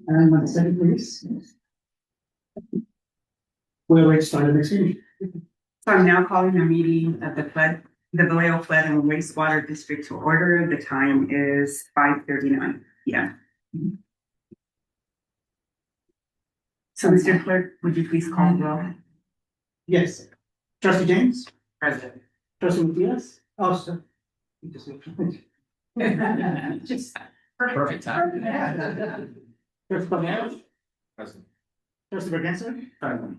And one second, please. We're ready to start the next meeting. So I'm now calling the meeting of the Vallejo Flood and Wastewater District to order. The time is 5:39 p.m. So, Mr. Clerk, would you please call the roll? Yes. Trustee James? Present. Trustee Matias? Oh, sir. Just Perfect time. Trustee Palmero? Present. Trustee Bergenser? Present.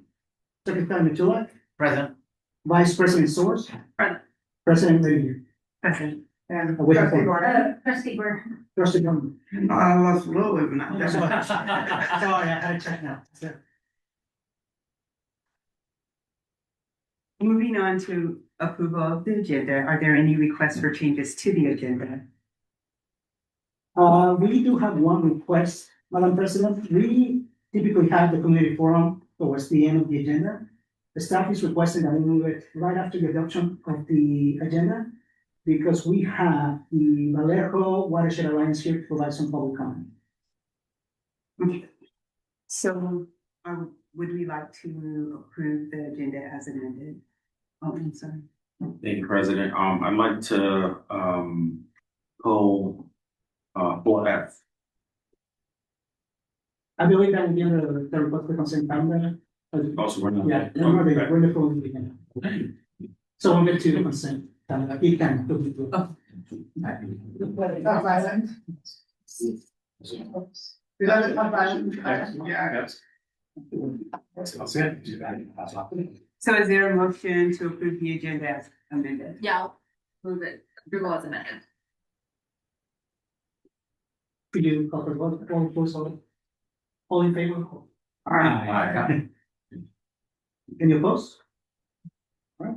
Secretary Matula? Present. Vice President Soers? Present. President Lady? present. And we have Trustee Gordon. Trustee Gordon. I lost a little bit, but not that Sorry, much. I had to check now. Moving on to approval of the agenda, are there any requests for changes to the agenda? We do have one request, Madam President. We typically have the community forum towards the end of the agenda. The staff is requesting that we move it right after the adoption of the agenda because we have the Vallejo Watershed Alliance here to provide some public comment. So, would we like to approve the agenda as amended? Oh, I'm sorry. Thank you, President. I'd like to, pull, 4F. I believe that will be under the request for consent calendar. Also, we're not. Yeah, we're the full agenda. So we'll get to the consent calendar. You can. Yeah. So is there a motion to approve the agenda as amended? Yeah, I'll move it. Approval as amended. Could you call for vote? All in favor? Aye. Any opposed? All right,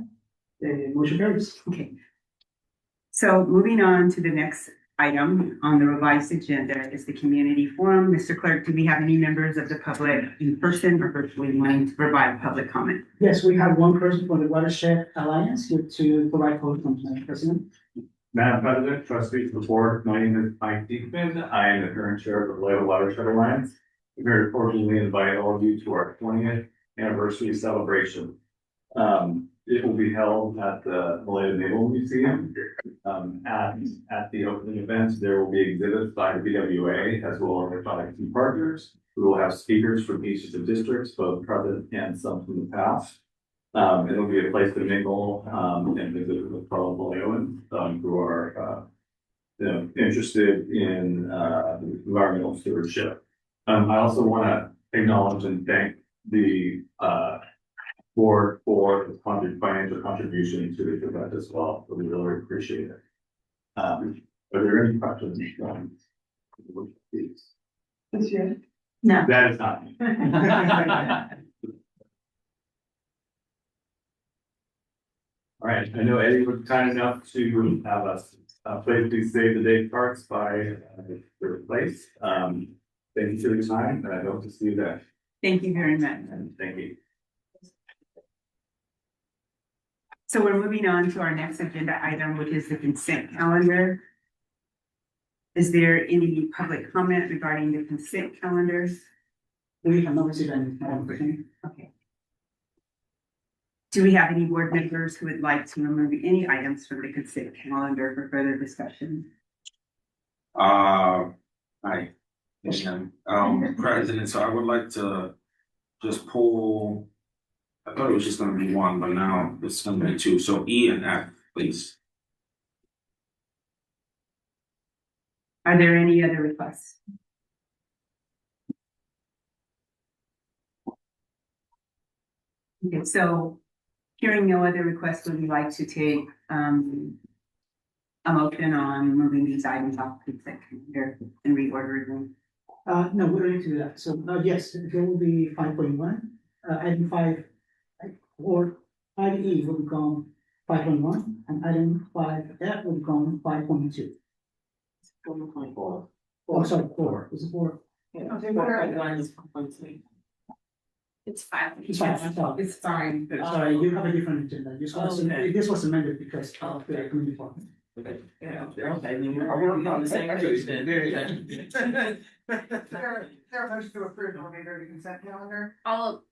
the motion carries. Okay. So moving on to the next item on the revised agenda is the community forum. Mr. Clerk, do we have any members of the public in person or virtually wanting to provide public comment? Yes, we have one person from the Watershed Alliance here to provide public comment, Madam President. Madam President, trustees of the board, my name is Mike Diekman. I am the current chair of the Vallejo Watershed Alliance. We very cordially invite all of you to our 20th anniversary celebration. It will be held at the Vallejo Naval Museum. At the opening event, there will be exhibits by the BWA as well as by key partners. We will have speakers from each of the districts, both present and some from the past. It'll be a place to mingle and visit with fellow Vallejoans who are interested in environmental stewardship. I also want to acknowledge and thank the board for the financial contribution to the event as well. So we really appreciate it. Are there any questions? This year. No. That is not me. All right, I know Eddie was kind enough to have us playfully save the day parts by their place. Thank you for your time, and I hope to see you there. Thank you very much. And thank you. So we're moving on to our next agenda item, which is the consent calendar. Is there any public comment regarding the consent calendars? We have not received any, Madam President. Okay. Do we have any board members who would like to remove any items from the consent calendar for further discussion? Hi. President, so I would like to just pull, I thought it was just gonna be one, but now it's gonna be two. So E and F, please. Are there any other requests? Okay, so hearing no other requests, would we like to take a motion on moving these items off the consent calendar and reordering them? No, we don't need to do that. So, yes, there will be 5.1, item 5, or item E will become 5.1, and item 5F will become 5.2. 4.4. Oh, sorry, 4. Is it 4? It's fine. It's fine, I'm sorry. It's fine. Sorry, you have a different agenda. This was amended because of the community forum. Yeah, they're okay. Are we on the same page then? There motion to approve the remainder of the consent calendar? I'll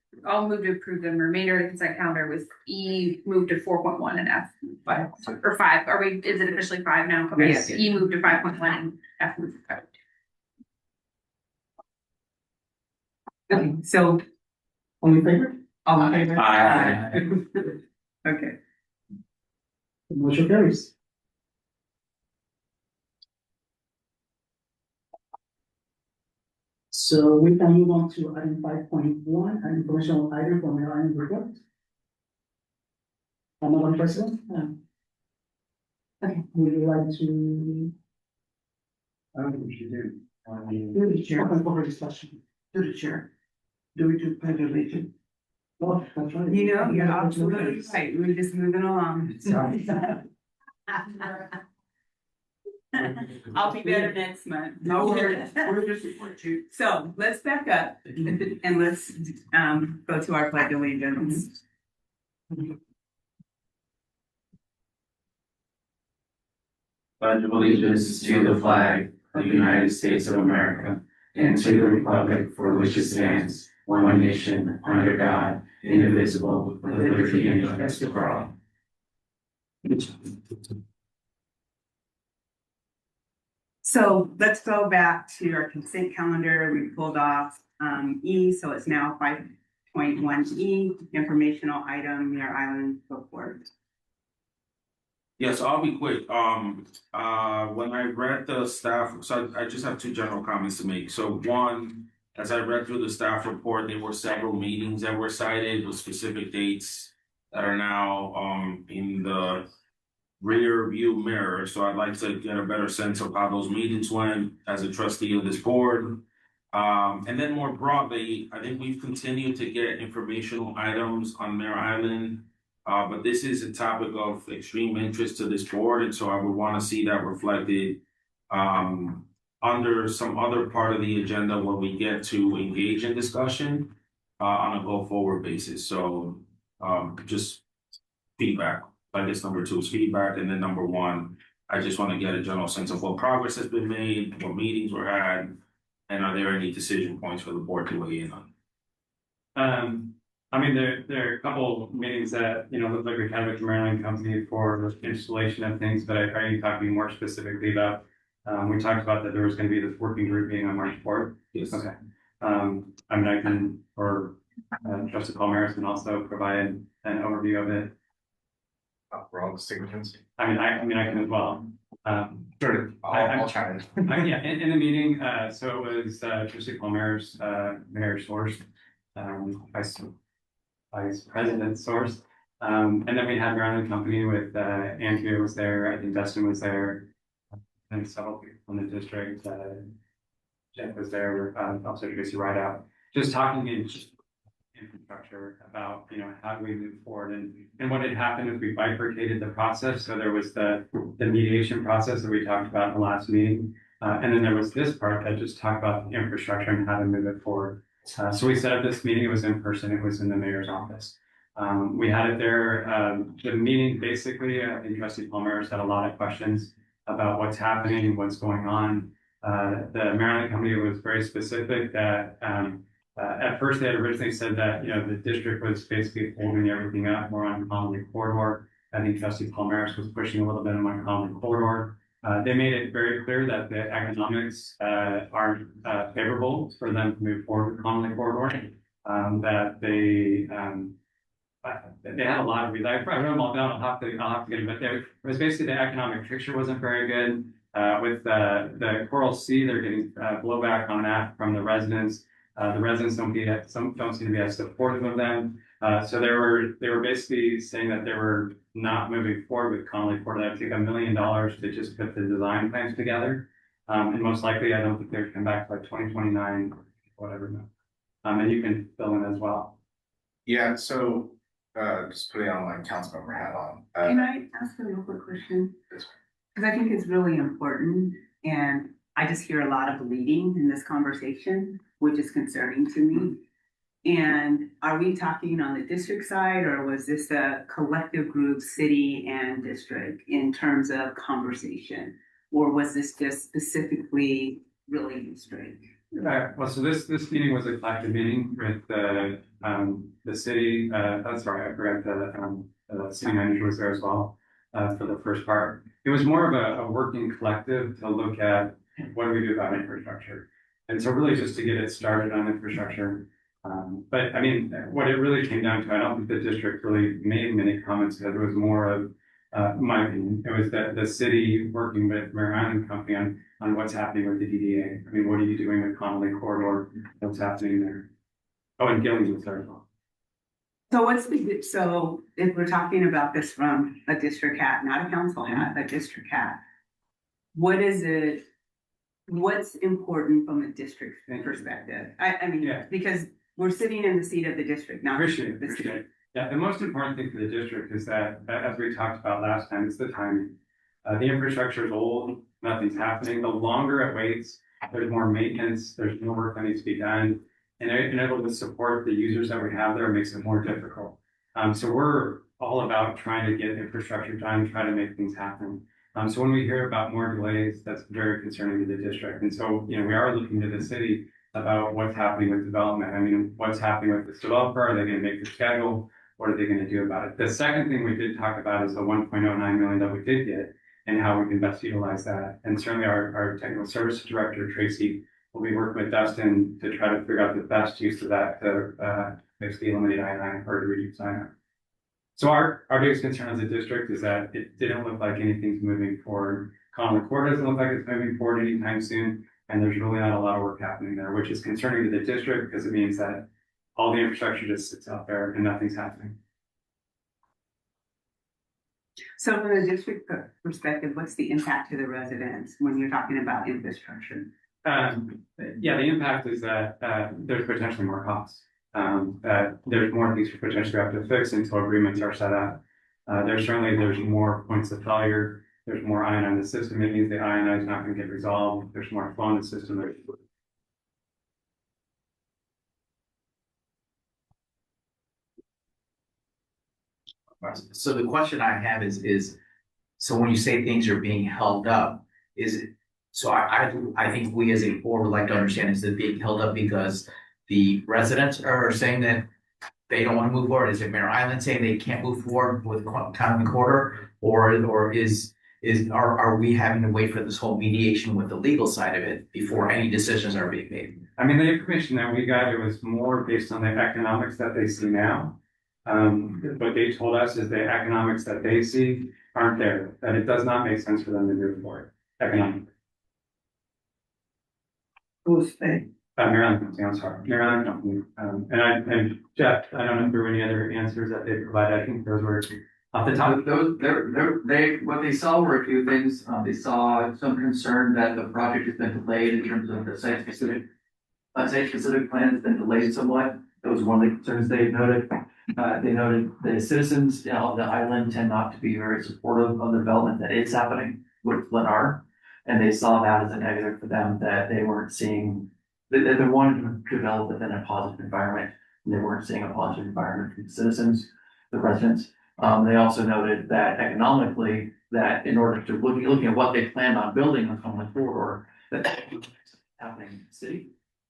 move to approve the remainder of the consent calendar with E moved to 4.1 and F 5 or 5. Are we, is it officially 5 now? Okay, Yes. yes, E moved to 5.1 and F moved to 5. Okay, so All in favor? all in favor? Aye. Okay, The motion carries. So we can move on to item 5.1, an informational item from the Island report. Madam President, okay, would you like to? I don't think we should do. Do the chair, open for discussion. To the chair. Do we do pledge allegiance? Oh, that's right. you know, you're absolutely right, we're just moving along. Sorry. I'll be better next month. No, we're just support you. So let's back up and let's go to our pledge allegiance. Pledge allegiance to the flag of the United States of America and to the republic for which it stands, one nation, under God, indivisible, with liberty and justice for all. So let's go back to our consent calendar. We pulled off E, so it's now 5.1 E, informational item, Mirror Island report. Yes, I'll be quick. When I read the staff, so I just have two general comments to make. So one, as I read through the staff report, there were several meetings that were cited with specific dates that are now in the rear view mirror. So I'd like to get a better sense of how those meetings went as a trustee of this board. And then more broadly, I think we've continued to get informational items on Mare Island. But this is a topic of extreme interest to this board, and so I would want to see that reflected under some other part of the agenda where we get to engage in discussion on a go-forward basis. So just feedback. I guess number two is feedback, and then number one, I just want to get a general sense of what progress has been made, what meetings were had, and are there any decision points for the board to weigh in on? I mean, there are a couple meetings that, look like we had with the Maryland company for installation of things, but are you talking more specifically about, we talked about that there was gonna be this working group meeting on March 4th. Yes. Okay. I mean, I can, or Trustee Palmeris can also provide an overview of it. For all the signatures. I mean, I can as well. Sure, I'll try it. Yeah, in the meeting, so it was Trustee Palmeris, Mayor Source, Vice President Source. And then we had Maryland company with Andrea was there, I think Dustin was there, and several people from the district. Jeff was there, also Tracy Rideout, just talking in infrastructure about, how do we move forward, and what had happened is we bifurcated the process. So there was the mediation process that we talked about in the last meeting. And then there was this part that just talked about the infrastructure and how to move it forward. So we set up this meeting, it was in person, it was in the mayor's office. We had it there, the meeting basically, I think Trustee Palmeris had a lot of questions about what's happening, what's going on. The Maryland company was very specific that at first they had originally said that, the district was basically holding everything up more on Connolly corridor. I think Trustee Palmeris was pushing a little bit on Connolly corridor. They made it very clear that the economics aren't favorable for them to move forward with Connolly corridor. That they had a lot of reasons. I wrote them all down. I'll have to get them. But it was basically the economic picture wasn't very good. With the Coral Sea, they're getting blowback on that from the residents. The residents don't seem to be as supportive of them. So they were basically saying that they were not moving forward with Connolly corridor. That would take $1 million to just put the design plans together. And most likely, I don't think they'd come back by 2029, whatever. And you can fill in as well. Yeah, so just putting on my council member hat on. Can I ask a real quick question? Because I think it's really important, and I just hear a lot of bleeding in this conversation, which is concerning to me. And are we talking on the district side, or was this a collective group, city and district, in terms of conversation? Or was this just specifically really district? Well, so this meeting was a collective meeting with the city, sorry, I forgot the city manager was there as well, for the first part. It was more of a working collective to look at what do we do about infrastructure. And so really just to get it started on infrastructure. But I mean, what it really came down to, I don't think the district really made many comments, because it was more of, my opinion, it was that the city working with Mare Island Company on what's happening with the DDA. I mean, what are you doing with Connolly Corridor? What's happening there? Oh, and Gillings was there as well. So if we're talking about this from a district hat, not a council hat, a district hat, what is it, what's important from a district perspective? I mean, Yeah. because we're sitting in the seat of the district, not Appreciate the city. it. Yeah, the most important thing for the district is that, as we talked about last time, it's the timing. The infrastructure is old, nothing's happening. The longer it waits, there's more maintenance, there's more work that needs to be done. And able to support the users that we have there makes it more difficult. So we're all about trying to get infrastructure done, try to make things happen. So when we hear about more delays, that's very concerning to the district. And so, you know, we are looking to the city about what's happening with development. I mean, what's happening with this developer? Are they going to make the schedule? What are they going to do about it? The second thing we did talk about is the 1.09 million that we did get and how we can best utilize that. And certainly our technical services director, Tracy, will be working with Dustin to try to figure out the best use of that to basically eliminate I-9 or to reduce I-9. So our biggest concern as a district is that it didn't look like anything's moving forward. Connolly Court doesn't look like it's moving forward anytime soon. And there's really not a lot of work happening there, which is concerning to the district because it means that all the infrastructure just sits out there and nothing's happening. So from a district perspective, what's the impact to the residents when you're talking about infrastructure? Yeah, the impact is that there's potentially more costs. There's more things we potentially have to fix until agreements are set up. There's more points of failure. There's more iron on the system. It means the iron is not going to get resolved. There's more flow in the system. So the question I have is, so when you say things are being held up, is it, so I think we as a board would like to understand, is it being held up because the residents are saying that they don't want to move forward? Is it Mare Island saying they can't move forward with Connolly Corridor? Or are we having to wait for this whole mediation with the legal side of it before any decisions are being made? I mean, the information that we got, it was more based on the economics that they see now. What they told us is the economics that they see aren't there, that it does not make sense for them to move forward economically. Who's they? Mare Island Company, I'm sorry, Mare Island Company. And Jeff, I don't know if there were any other answers that they provided. I think those were off the top. What they saw were a few things. They saw some concern that the project has been delayed in terms of the site-specific plan has been delayed somewhat. That was one of the concerns they noted. They noted the citizens of the island tend not to be very supportive of the development that is happening with Lennar. And they saw that as a negative for them, that they weren't seeing, that they wanted to develop within a positive environment. And they weren't seeing a positive environment for the citizens, the residents. They also noted that economically, that in order to looking at what they planned on building on Connolly Corridor, that happening in the city,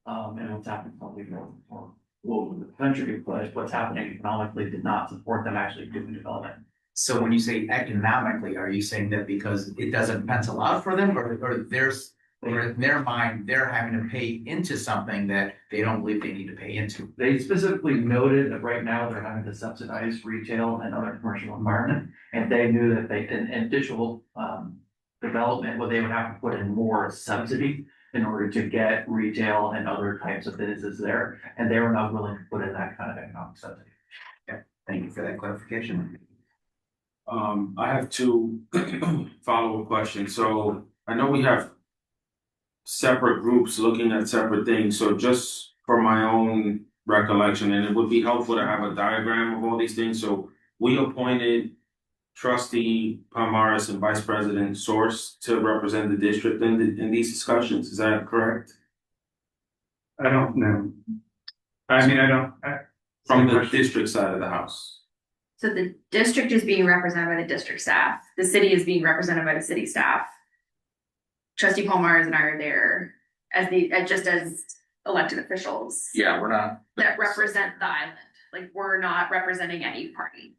and what's happening probably more over the country, but what's happening economically did not support them actually doing development. So when you say economically, are you saying that because it doesn't pencil out for them, or in their mind, they're having to pay into something that they don't believe they need to pay into? They specifically noted that right now they're having to subsidize retail and other commercial environment, and they knew that they, in additional development, what they would have to put in more subsidy in order to get retail and other types of businesses there, and they were not willing to put in that kind of economic subsidy. Yeah, thank you for that clarification. I have two follow-up questions. So I know we have separate groups looking at separate things. So just for my own recollection, and it would be helpful to have a diagram of all these things. So we appointed Trustee Palmares and Vice President Source to represent the district in these discussions. Is that correct? I don't know. I mean, From the district side of the house. So the district is being represented by the district staff, the city is being represented by the city staff. Trustee Paul Mars and I are there as just as elected officials. Yeah, we're not. That represent the island, like, we're not representing any party.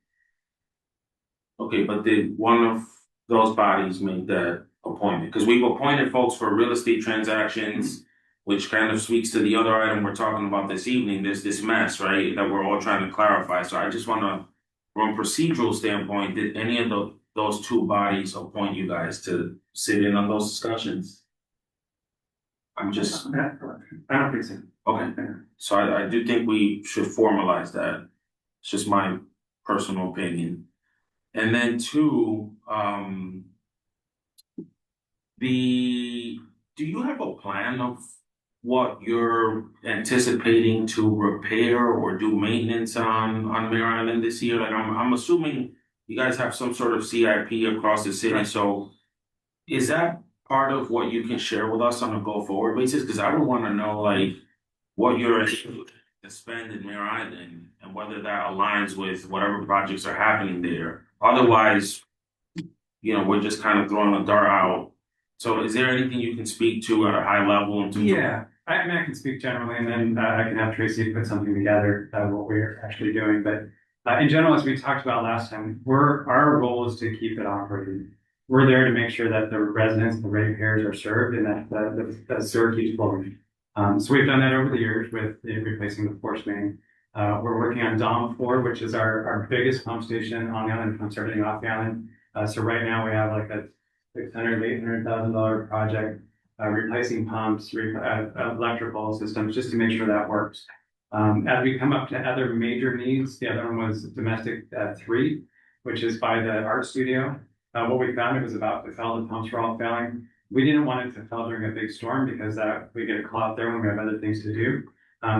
Okay, but did one of those bodies make that appointment? Because we've appointed folks for real estate transactions, which kind of speaks to the other item we're talking about this evening. There's this mess, right, that we're all trying to clarify. So I just wanna, from a procedural standpoint, did any of those two bodies appoint you guys to sit in on those discussions? I'm just, I don't think so. okay, so I do think we should formalize that. It's just my personal opinion. And then two, do you have a plan of what you're anticipating to repair or do maintenance on Mare Island this year? Like, I'm assuming you guys have some sort of CIP across the city, so is that part of what you can share with us on a go-forward basis? Because I would want to know, like, what you're to spend in Mare Island and whether that aligns with whatever projects are happening there. Otherwise, we're just kind of throwing a dart out. So is there anything you can speak to at a high level? Yeah, I mean, I can speak generally, and then I can have Tracy put something together, what we're actually doing. But in general, as we talked about last time, our goal is to keep it operating. We're there to make sure that the residents, the ratepayers are served, and that the sewer keeps flowing. So we've done that over the years with replacing the force main. We're working on Dom 4, which is our biggest pump station on the island, pumps everything off the island. So right now we have like a $800,000 project, replacing pumps, electrical systems, just to make sure that works. As we come up to other major needs, the other one was domestic 3, which is by the art studio. What we found, it was about to fail, the pumps were all failing. We didn't want it to fail during a big storm because we get a call out there when we have other things to do.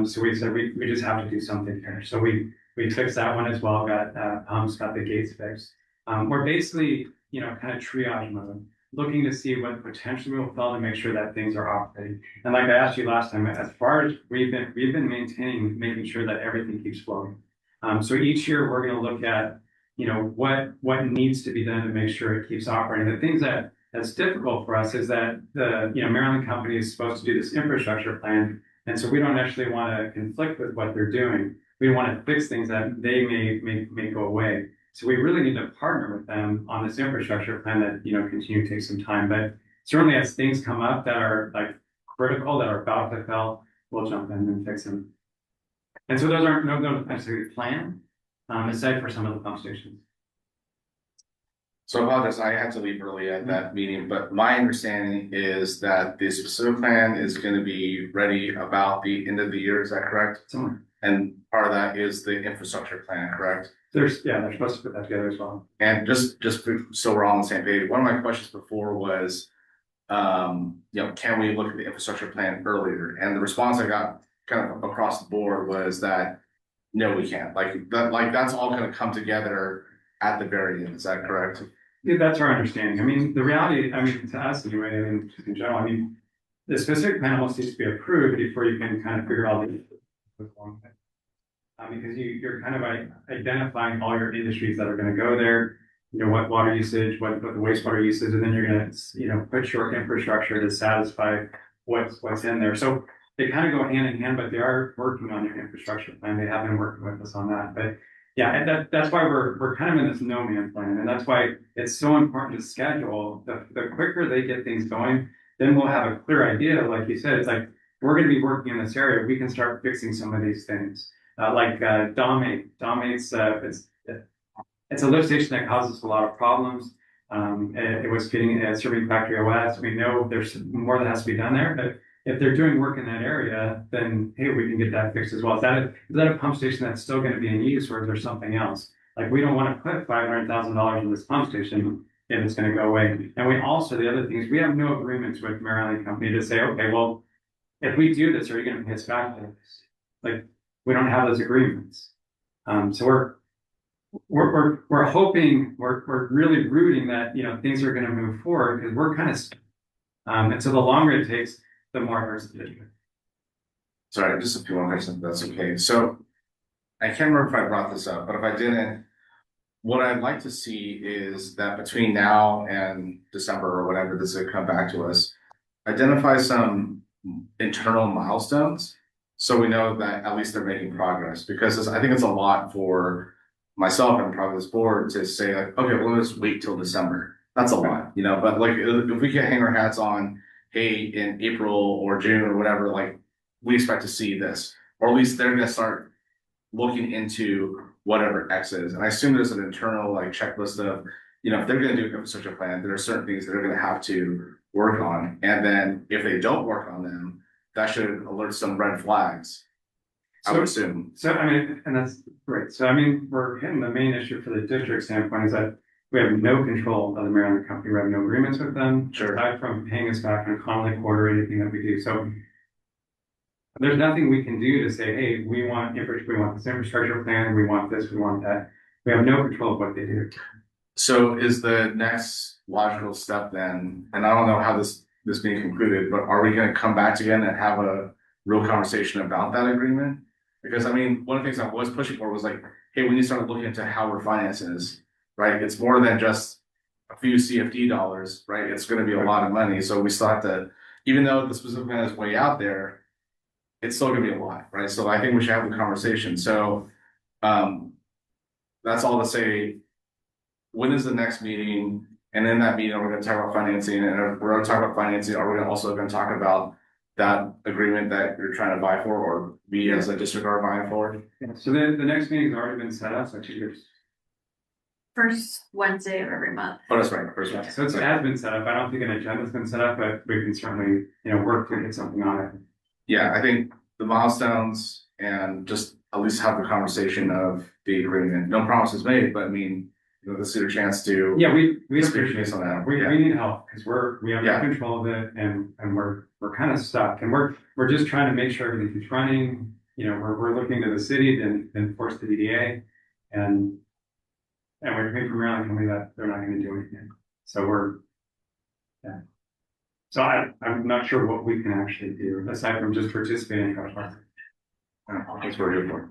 So we said we just have to do something here. So we fixed that one as well, got pumps, got the gates fixed. We're basically, kind of triage mode, looking to see what potentially will fail to make sure that things are operating. And like I asked you last time, as far as we've been making sure that everything keeps flowing. So each year we're going to look at, what needs to be done to make sure it keeps operating. The things that's difficult for us is that the Maryland company is supposed to do this infrastructure plan, and so we don't actually want to conflict with what they're doing. We want to fix things that they may go away. So we really need to partner with them on this infrastructure plan that continue to take some time. But certainly as things come up that are like critical, that are about to fail, we'll jump in and fix them. And so those aren't necessarily planned, aside for some of the pump stations. So about this, I had to leave early at that meeting, but my understanding is that the specific plan is going to be ready about the end of the year. Is that correct? Somewhere. And part of that is the infrastructure plan, correct? They're supposed to put that together as well. And just so we're all on the same page, one of my questions before was, can we look at the infrastructure plan earlier? And the response I got kind of across the board was that no, we can't. Like that's all going to come together at the very end. Is that correct? Yeah, that's our understanding. I mean, the reality, to us anyway, and just in general, the specific plan almost needs to be approved before you can kind of figure out the because you're kind of identifying all your industries that are going to go there, what water usage, what the wastewater usage, and then you're going to, put your infrastructure to satisfy what's in there. So they kind of go hand in hand, but they are working on their infrastructure plan. They have been working with us on that. But yeah, and that's why we're kind of in this no man's land. And that's why it's so important to schedule. The quicker they get things going, then we'll have a clear idea. Like you said, it's like, we're going to be working in this area. We can start fixing some of these things. Like Domate's, it's a lift station that causes a lot of problems. It was getting serving Factory OS. We know there's more that has to be done there, but if they're doing work in that area, then hey, we can get that fixed as well. Is that a pump station that's still going to be in use, or is there something else? Like, we don't want to put $500,000 in this pump station if it's going to go away. And we also, the other thing is, we have no agreements with Maryland Company to say, okay, well, if we do this, are you going to pay us back? Like, we don't have those agreements. So we're hoping, we're really rooting that, things are going to move forward, because we're kind of, and so the longer it takes, the more it hurts the district. Sorry, just a few more questions, if that's okay. So I can't remember if I brought this up, but if I didn't, what I'd like to see is that between now and December or whatever this will come back to us, identify some internal milestones so we know that at least they're making progress. Because I think it's a lot for myself and probably this board to say like, okay, well, let's wait till December. That's a lot, you know, but like if we can hang our hats on, hey, in April or June or whatever, like we expect to see this, or at least they're gonna start looking into whatever X is. And I assume there's an internal like checklist of, you know, if they're gonna do an infrastructure plan, there are certain things that they're gonna have to work on. And then if they don't work on them, that should alert some red flags, I would assume. So, I mean, and that's great. So, I mean, we're hitting the main issue for the district standpoint is that we have no control of the Maryland company. We have no agreements with them. Sure. Aside from paying us back on a Connolly quarter or anything that we do. So there's nothing we can do to say, hey, we want this infrastructure plan, we want this, we want that. We have no control of what they do. So is the next logical step then, and I don't know how this being concluded, but are we gonna come back again and have a real conversation about that agreement? Because I mean, one of the things I was pushing for was like, hey, we need to start looking into how we're financing this, right? It's more than just a few CFD dollars, right? It's gonna be a lot of money, so we still have to, even though the specific plan is way out there, it's still gonna be a lot, right? So I think we should have the conversation. So that's all to say, when is the next meeting? And in that meeting, we're gonna talk about financing, and if we're gonna talk about financing, are we also gonna talk about that agreement that you're trying to buy for, or we as a district are buying for? So the next meeting's already been set up, so First Wednesday of every month. Oh, that's right, first one. so it has been set up. I don't think an agenda's been set up, but we can certainly, work to get something on it. Yeah, I think the milestones and just at least have the conversation of the agreement. No promises made, but I mean, this is your chance to. Yeah, we Speak appreciate on that. that. We need help because we have Yeah. no control of it and we're kind of stuck and we're just trying to make sure everything keeps running. We're looking to the city to enforce the DDA and we're hearing from Maryland company that they're not going to do anything. So So I'm not sure what we can actually do aside from just participating in our That's what we're here for.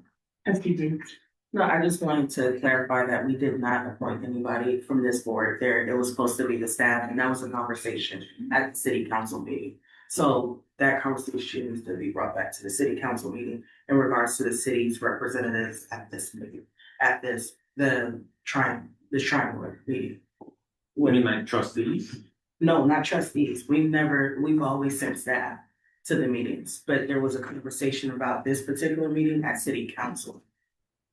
No, I just wanted to clarify that we did not appoint anybody from this board there. It was supposed to be the staff, and that was a conversation at the city council meeting. So that conversation needs to be brought back to the city council meeting in regards to the city's representatives at this meeting, the triangular meeting. Like trustees? No, not trustees. We've always sent staff to the meetings, but there was a conversation about this particular meeting at city council.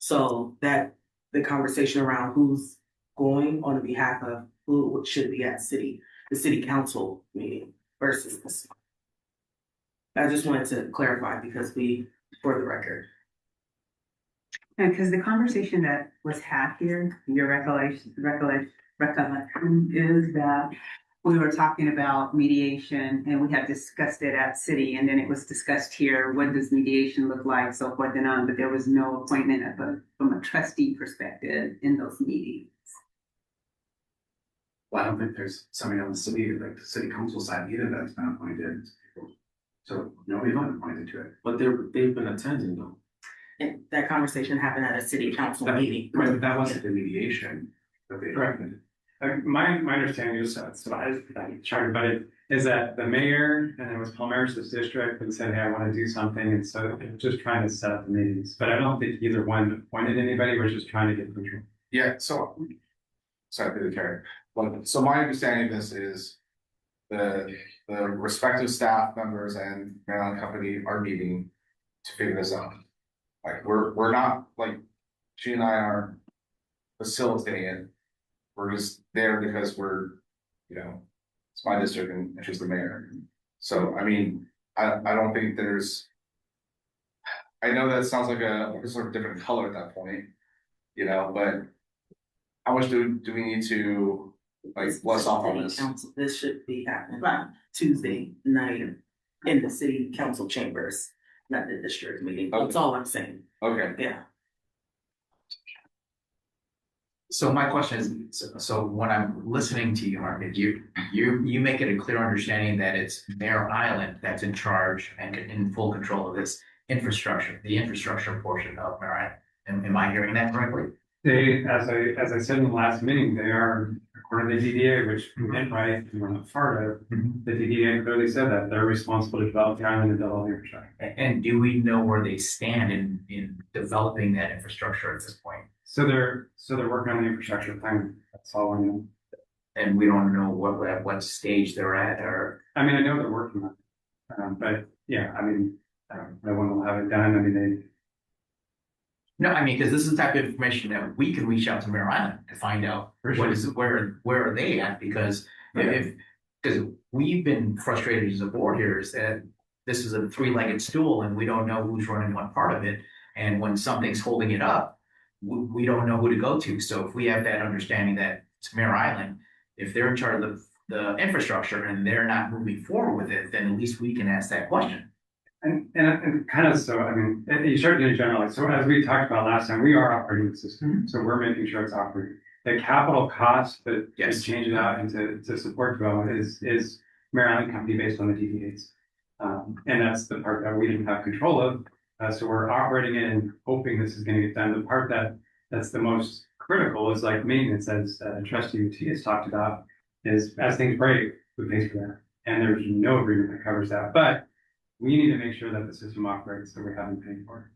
So that the conversation around who's going on behalf of who should be at the city council meeting versus this. I just wanted to clarify because for the record. And because the conversation that was had here, your recollection is that we were talking about mediation and we had discussed it at city and then it was discussed here, what does mediation look like, so forth and on, but there was no appointment from a trustee perspective in those meetings. Well, I don't think there's somebody on the city, like the city council side either that's been appointed. So nobody's been appointed to it. But they've been attending though. And that conversation happened at a city council meeting. Right, but that wasn't the mediation that they Correct. appointed. My understanding is is that the mayor and it was Palmer's district and said, hey, I want to do something. And so they're just trying to set up the meetings, but I don't think either one appointed anybody. We're just trying to get control. Yeah, so, sorry, through the chair. Well, so my understanding of this is the respective staff members and Maryland company are meeting to figure this out. Like, we're not, like, she and I are facilitating it. We're just there because it's my district and she's the mayor. So, I mean, I don't think I know that sounds like a sort of different color at that point, but how much do we need to bless off on this? This should be happening by Tuesday night in the city council chambers, not the district meeting. That's all I'm saying. Okay. Yeah. So my question is, so when I'm listening to you, Mark, you make it a clear understanding that it's Mare Island that's in charge and in full control of this infrastructure, the infrastructure portion of Mare Island. Am I hearing that correctly? They, as I said in the last meeting, they are, according to the DDA, which we didn't write, and we're not part of, the DDA clearly said that they're responsible to develop the island and develop all the infrastructure. And do we know where they stand in developing that infrastructure at this point? So they're working on the infrastructure plan. That's all I know. And we don't know what stage they're at, or I mean, I know they're working on it. But yeah, I mean, no one will have it done. I mean, no, I mean, because this is the type of information that we can reach out to Mare Island to find out For what sure. is where are they at, because because we've been frustrated as a board here is that this is a three-legged stool and we don't know who's running one part of it, and when something's holding it up, we don't know who to go to. So if we have that understanding that it's Mare Island, if they're in charge of the infrastructure and they're not moving forward with it, then at least we can ask that question. And kind of, so, I mean, you start in general, so as we talked about last time, we are operating the system, so we're making sure it's operating. The capital cost that is changing out and to support development is Mare Island Company based on the DDAs. And that's the part that we didn't have control of. So we're operating it and hoping this is gonna get done. The part that's the most critical is like maintenance, as Trustee UT has talked about, is as things break, who pays for that? And there's no agreement that covers that, but we need to make sure that the system operates that we haven't paid for.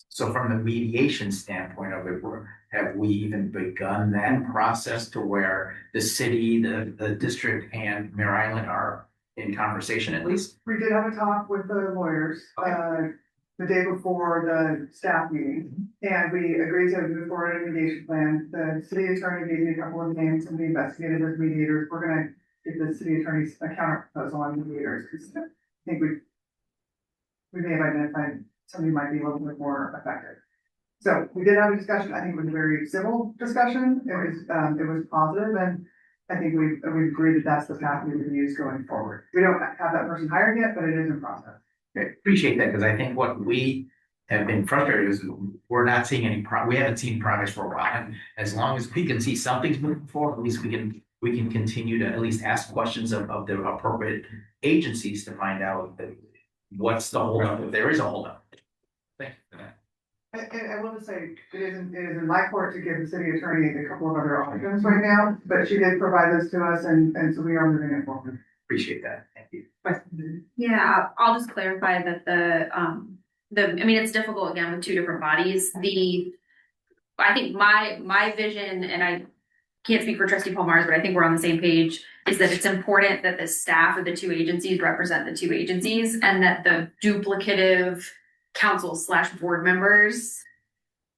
So from the mediation standpoint of it, have we even begun that process to where the city, the district and Mare Island are in conversation at least? We did have a talk with the lawyers, the day before the staff meeting, and we agreed to move forward on a mediation plan. The city attorney gave me a couple of names and we investigated as mediators. We're gonna give the city attorneys a counter proposal on mediators, because I think we may have identified somebody might be a little bit more effective. So we did have a discussion. I think it was a very civil discussion. It was positive, and I think we agreed that that's the path we would use going forward. We don't have that person hired yet, but it is in process. I appreciate that, because I think what we have been frustrated is we're not seeing we haven't seen progress for a while. And as long as we can see something's moving forward, at least we can continue to at least ask questions of the appropriate agencies to find out that what's the holdup, if there is a holdup. Thank you for that. And I will just say, it is in my court to give the city attorney a couple of other options right now, but she did provide this to us, and so we are moving it forward. Appreciate that. Thank you. Yeah, I'll just clarify that I mean, it's difficult again with two different bodies. I think my vision, and I can't speak for Trustee Paul Mars, but I think we're on the same page, is that it's important that the staff of the two agencies represent the two agencies, and that the duplicative council/board members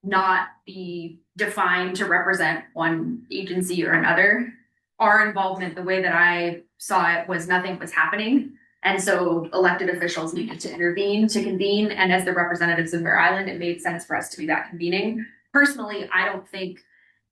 not be defined to represent one agency or another. Our involvement, the way that I saw it, was nothing was happening. And so elected officials needed to intervene to convene. And as the representatives of Mare Island, it made sense for us to be that convening. Personally, I don't think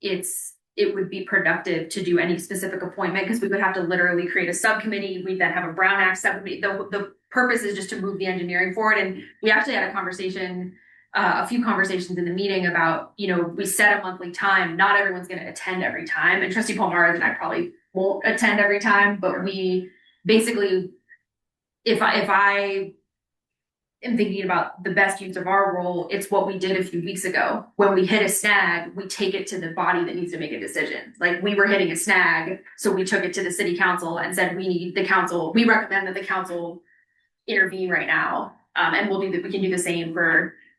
it would be productive to do any specific appointment, because we would have to literally create a subcommittee. We'd then have a Brown Act subcommittee. The purpose is just to move the engineering forward. And we actually had a few conversations in the meeting about, we set a monthly time. Not everyone's going to attend every time. And Trustee Paul Mars and I probably won't attend every time, but we basically, if I am thinking about the best use of our role, it's what we did a few weeks ago. When we hit a snag, we take it to the body that needs to make a decision. Like, we were hitting a snag, so we took it to the city council and said, we recommend that the council intervene right now. And we can do the same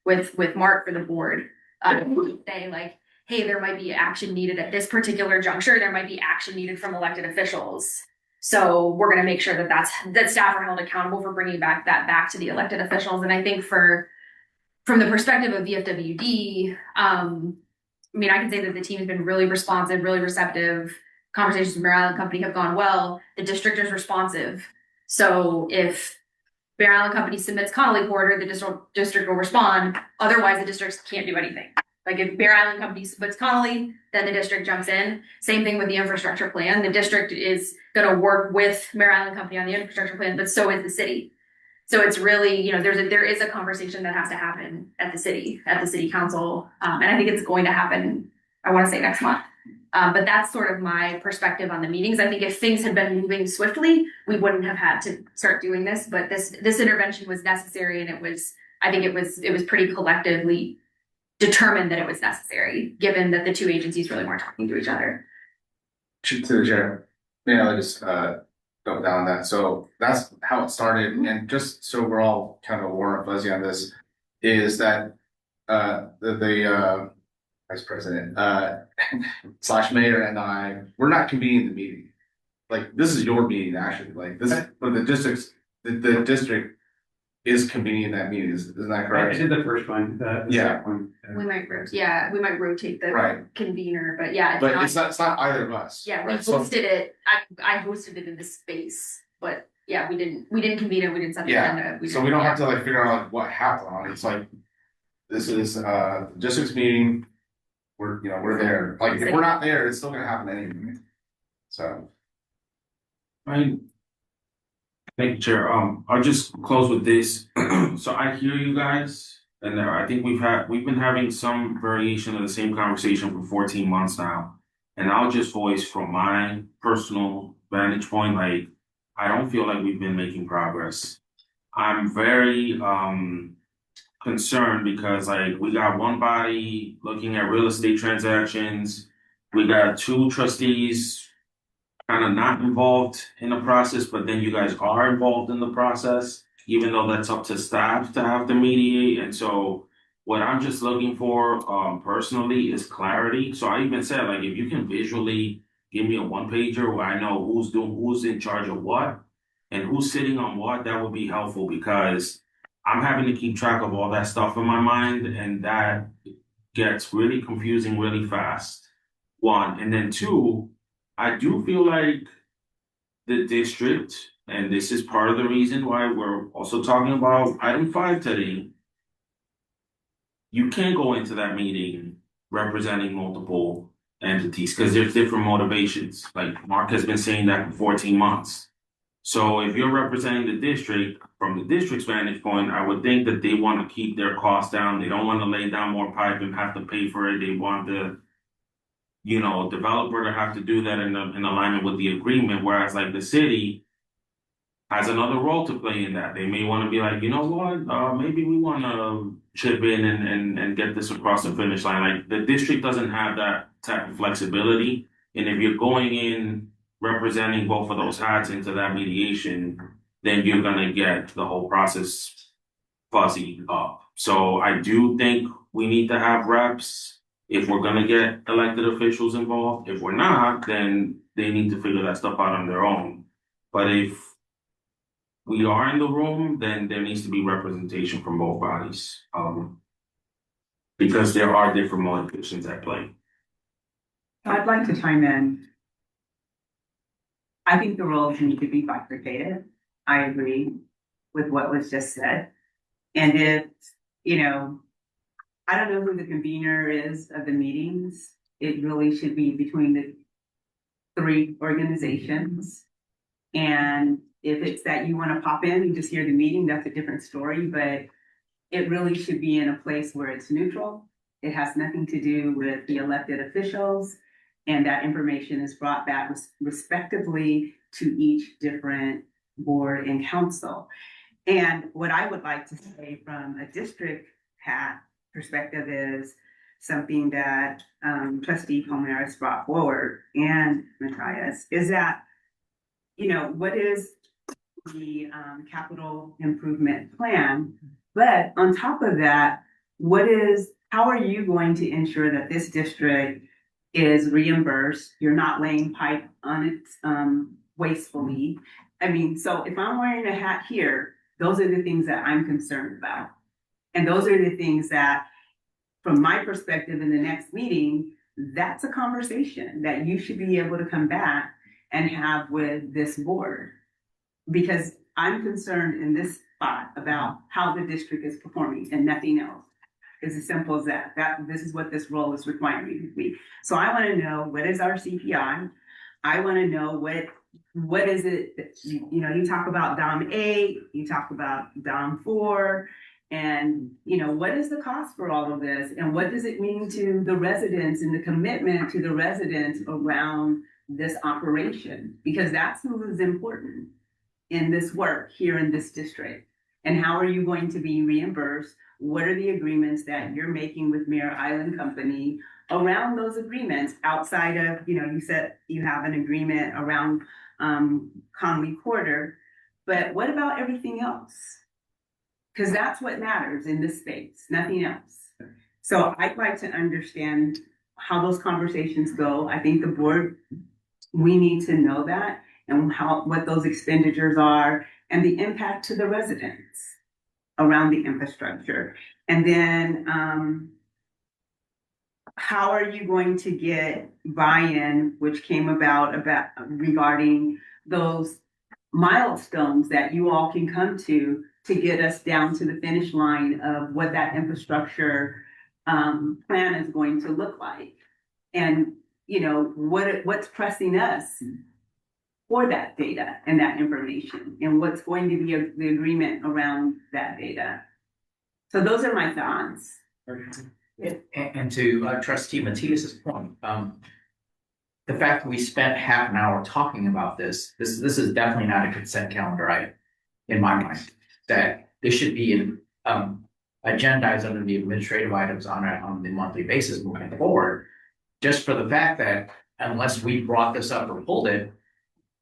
with Mark for the board. Say like, hey, there might be action needed at this particular juncture. There might be action needed from elected officials. So we're going to make sure that staff are held accountable for bringing back to the elected officials. And I think from the perspective of VFWD, I mean, I can say that the team has been really responsive, really receptive. Conversations with Mare Island Company have gone well. The district is responsive. So if Mare Island Company submits Connolly Corridor, the district will respond. Otherwise, the districts can't do anything. Like, if Mare Island Company submits Connolly, then the district jumps in. Same thing with the infrastructure plan. The district is going to work with Mare Island Company on the infrastructure plan, but so is the city. So it's really, there is a conversation that has to happen at the city council. And I think it's going to happen I want to say next month. But that's sort of my perspective on the meetings. I think if things had been moving swiftly, we wouldn't have had to start doing this, but this intervention was necessary, and I think it was pretty collectively determined that it was necessary, given that the two agencies really weren't talking to each other. To the chair, I just double down on that. So that's how it started, and just so we're all kind of warm and fuzzy on this, is that the vice president slash mayor and I, we're not convening the meeting. Like, this is your meeting, actually. Like, this, but the district is convening that meeting. Isn't that I correct? did the first one, the Yeah. second one. We might rotate the Right. convener, but yeah. But it's not either of us. Yeah, we right? So- hosted it. I hosted it in this space, but yeah, we didn't convene it. We didn't set the Yeah, agenda. so we don't have to like figure out like what happened on it. It's like, this is district's meeting. We're there. Like, if we're not there, it's still gonna happen anyway. So. Thank you, Chair. I'll just close with this. So I hear you guys, and I think we've been having some variation of the same conversation for 14 months now. And I'll just voice from my personal vantage point, like, I don't feel like we've been making progress. I'm very concerned because, like, we got one body looking at real estate transactions. We got two trustees kind of not involved in the process, but then you guys are involved in the process, even though that's up to staff to have to mediate. And so what I'm just looking for personally is clarity. So I even said, like, if you can visually give me a one pager where I know who's in charge of what and who's sitting on what, that would be helpful, because I'm having to keep track of all that stuff in my mind, and that gets really confusing really fast. One, and then two, I do feel like the district, and this is part of the reason why we're also talking about item 5 today. You can't go into that meeting representing multiple entities because there's different motivations. Like Mark has been saying that for 14 months. So if you're representing the district, from the district's vantage point, I would think that they want to keep their costs down. They don't want to lay down more pipe and have to pay for it. They want the developer to have to do that in alignment with the agreement. Whereas like the city has another role to play in that. They may want to be like, you know what, maybe we want to chip in and get this across the finish line. Like, the district doesn't have that type of flexibility. And if you're going in representing both of those hats into that mediation, then you're gonna get the whole process fuzzy up. So I do think we need to have reps if we're gonna get elected officials involved. If we're not, then they need to figure that stuff out on their own. But if we are in the room, then there needs to be representation from both bodies. Because there are different motivations at play. I'd like to chime in. I think the roles need to be bifurcated. I agree with what was just said. And if, I don't know who the convener is of the meetings. It really should be between the three organizations. And if it's that you want to pop in and just hear the meeting, that's a different story, but it really should be in a place where it's neutral. It has nothing to do with the elected officials, and that information is brought back respectively to each different board and council. And what I would like to say from a district hat perspective is something that Trustee Palmares brought forward, and Matthias, is that, what is the capital improvement plan? But on top of that, how are you going to ensure that this district is reimbursed? You're not laying pipe on it wastefully. I mean, so if I'm wearing a hat here, those are the things that I'm concerned about. And those are the things that, from my perspective in the next meeting, that's a conversation that you should be able to come back and have with this board. Because I'm concerned in this spot about how the district is performing and nothing else. It's as simple as that. This is what this role is requiring of me. So I want to know, what is our CPI? I want to know what is it that, you talk about DOM 8, you talk about DOM 4, And, what is the cost for all of this? And what does it mean to the residents and the commitment to the residents around this operation? Because that's who is important in this work here in this district. And how are you going to be reimbursed? What are the agreements that you're making with Mare Island Company around those agreements outside of, you said you have an agreement around Conley Quarter, but what about everything else? Because that's what matters in this space, nothing else. So I'd like to understand how those conversations go. I think the board, we need to know that and what those expenditures are and the impact to the residents around the infrastructure. And then how are you going to get buy-in, which came about regarding those milestones that you all can come to get us down to the finish line of what that infrastructure plan is going to look like? And, what's pressing us for that data and that information, and what's going to be the agreement around that data. So those are my thoughts. And to trustee Matias's point, the fact that we spent half an hour talking about this is definitely not a consent calendar item in my mind. That this should be agendized under the administrative items on the monthly basis moving forward. Just for the fact that unless we brought this up or pulled it,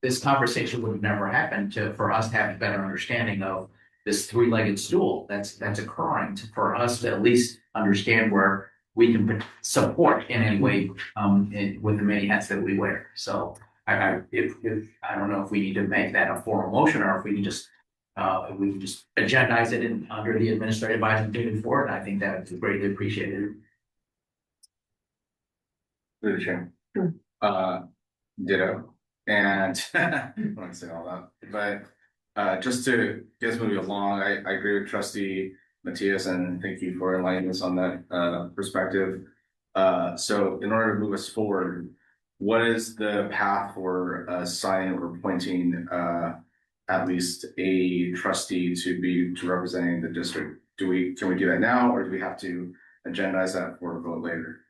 this conversation would have never happened for us to have a better understanding of this three-legged stool that's occurring for us to at least understand where we can support in any way with the many hats that we wear. So I don't know if we need to make that a formal motion or if we can just agendize it under the administrative item moving forward. I think that's greatly appreciated. Through the chair. Ditto. And I'm not saying all that, but just to get us moving along, I agree with Trustee Matias and thank you for enlightening us on that perspective. So in order to move us forward, what is the path for assigning or appointing at least a trustee to representing the district? Can we do that now, or do we have to agendize that for a vote later?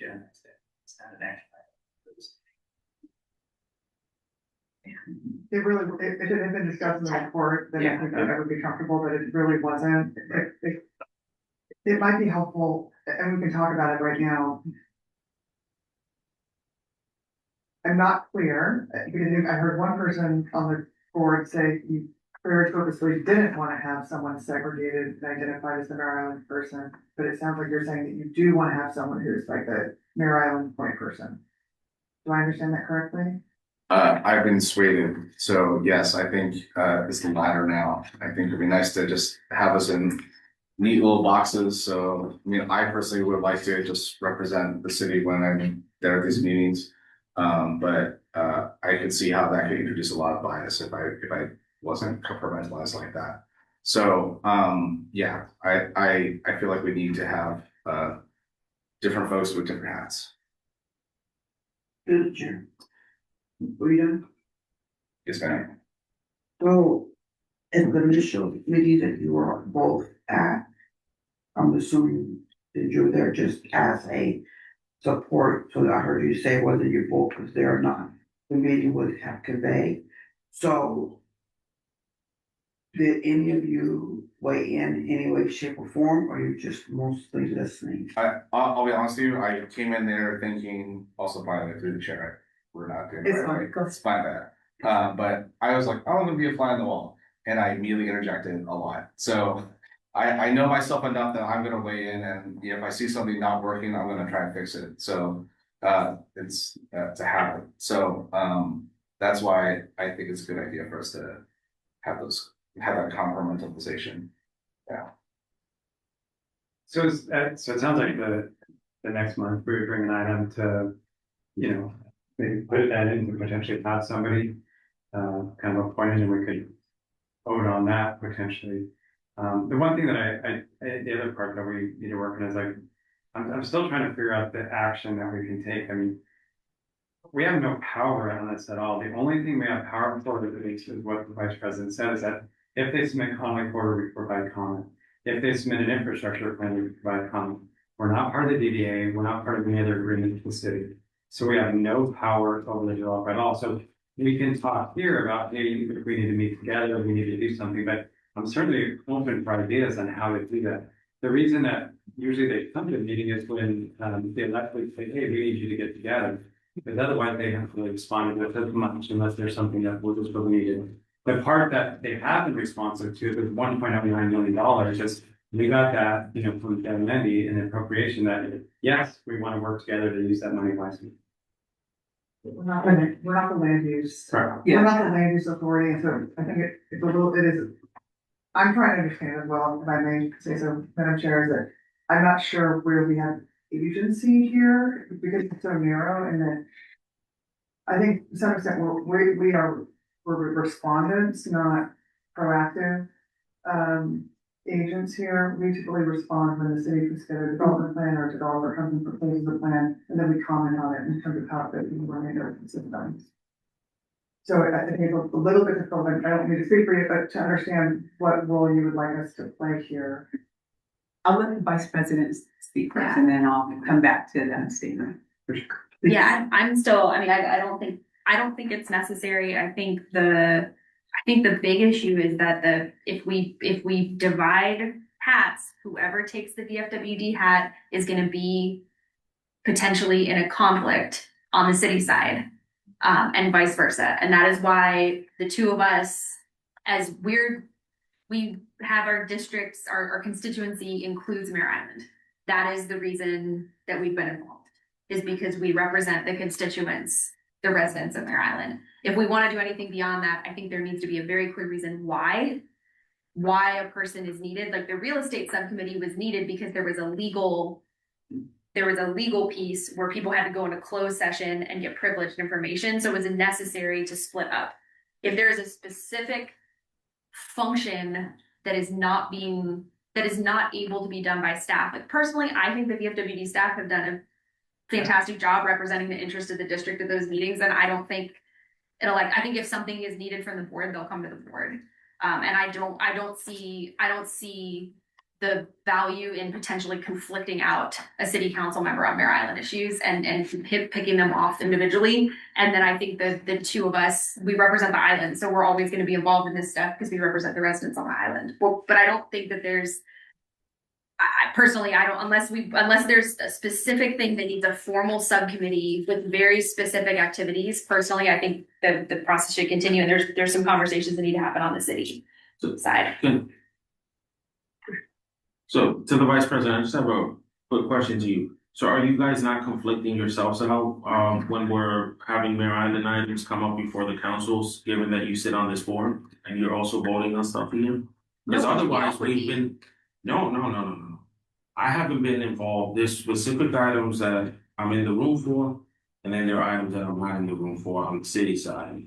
It's not an action It really, if it had been discussed in the report, then I think I would be comfortable, but it really wasn't. It might be helpful, and we can talk about it right now. I'm not clear, because I heard one person on the board say you very purposely didn't want to have someone segregated and identified as the Mare Island person, but it sounds like you're saying that you do want to have someone who's like the Mare Island point person. Do I understand that correctly? I've been swayed, so yes, I think it's the latter now. I think it'd be nice to just have us in neat little boxes. So, I personally would like to just represent the city when I'm there at these meetings. But I could see how that could introduce a lot of bias if I wasn't compartmentalized like that. So, yeah, I feel like we need to have different folks with different hats. Good chair. Rita, Yes, ma'am. so at the initial committee that you were both at, I'm assuming that you were there just as a support, so I heard you say whether your vote was there or not, the meeting would have conveyed. So did any of you weigh in any way, shape, or form, or you just mostly listening? I'll be honest with you, I came in there thinking, also finally through the chair, we're not doing It's it fine, right. go. It's fine that. But I was like, oh, I'm gonna be a fly on the wall. And I immediately interjected a lot. So I know myself enough that I'm gonna weigh in and if I see something not working, I'm gonna try and fix it. So it's to happen. So that's why I think it's a good idea for us to have that compartmentalization. Yeah. So it sounds like the next month we would bring an item to, maybe put that in to potentially have somebody kind of appointed and we could vote on that potentially. The one thing that the other part that we need to work on is like, I'm still trying to figure out the action that we can take. I mean, we have no power on this at all. The only thing we have power for is what the vice president said is that If they submit comment order, we provide comment. If they submit an infrastructure plan, we provide comment. We're not part of the DDA, we're not part of any other agreement with the city. So we have no power over the developer at all. So we can talk here about, hey, if we need to meet together, we need to do something, but I'm certainly open for ideas on how to do that. The reason that usually they come to a meeting is when they electly say, hey, we need you to get together. Because otherwise they haven't really responded with as much unless there's something that was just really needed. The part that they have been responsive to is $1.09 million. Just we got that, you know, from Kevin Mendy in the appropriation that yes, we want to work together to use that money wisely. We're not the land use. Correct. We're not the land use authority, and so I think it's a little, it is. I'm trying to understand as well, if I may say so, Madam Chair, is that I'm not sure where we have agency here, because it's so narrow, and then I think to some extent, we're respondents, not proactive, agents here. We typically respond when the city puts together a development plan or a developer comes and proposes a plan, and then we comment on it in terms of how it fits in the remainder of the system. So I think it's a little bit difficult, I don't need to speak for you, but to understand what role you would like us to play here. I'll let the vice president speak first and then I'll come back to that statement. Yeah, I'm still, I mean, I don't think it's necessary. I think the big issue is that if we divide hats, whoever takes the VFWD hat is gonna be potentially in a conflict on the city side, and vice versa. And that is why the two of us, as we have our districts, our constituency includes Mare Island. That is the reason that we've been involved, is because we represent the constituents, the residents of Mare Island. If we want to do anything beyond that, I think there needs to be a very clear reason why a person is needed. Like the real estate subcommittee was needed because there was a legal piece where people had to go into closed session and get privileged information. So it was necessary to split up. If there is a specific function that is not able to be done by staff. Like personally, I think the VFWD staff have done a fantastic job representing the interest of the district at those meetings. And I don't think I think if something is needed from the board, they'll come to the board. And I don't see the value in potentially conflicting out a city council member on Mare Island issues and picking them off individually. And then I think the two of us, we represent the island. So we're always going to be involved in this stuff because we represent the residents on the island. Well, but I don't think that unless there's a specific thing that needs a formal subcommittee with very specific activities, personally, I think the process should continue. And there's some conversations that need to happen on the city side. So to the vice president, I just have a quick question to you. So are you guys not conflicting yourselves out when we're having Mare Island items come up before the councils, given that you sit on this board and you're also voting on stuff here? Because otherwise we've been, no. I haven't been involved. There's specific items that I'm in the room for, and then there are items that I'm not in the room for on the city side.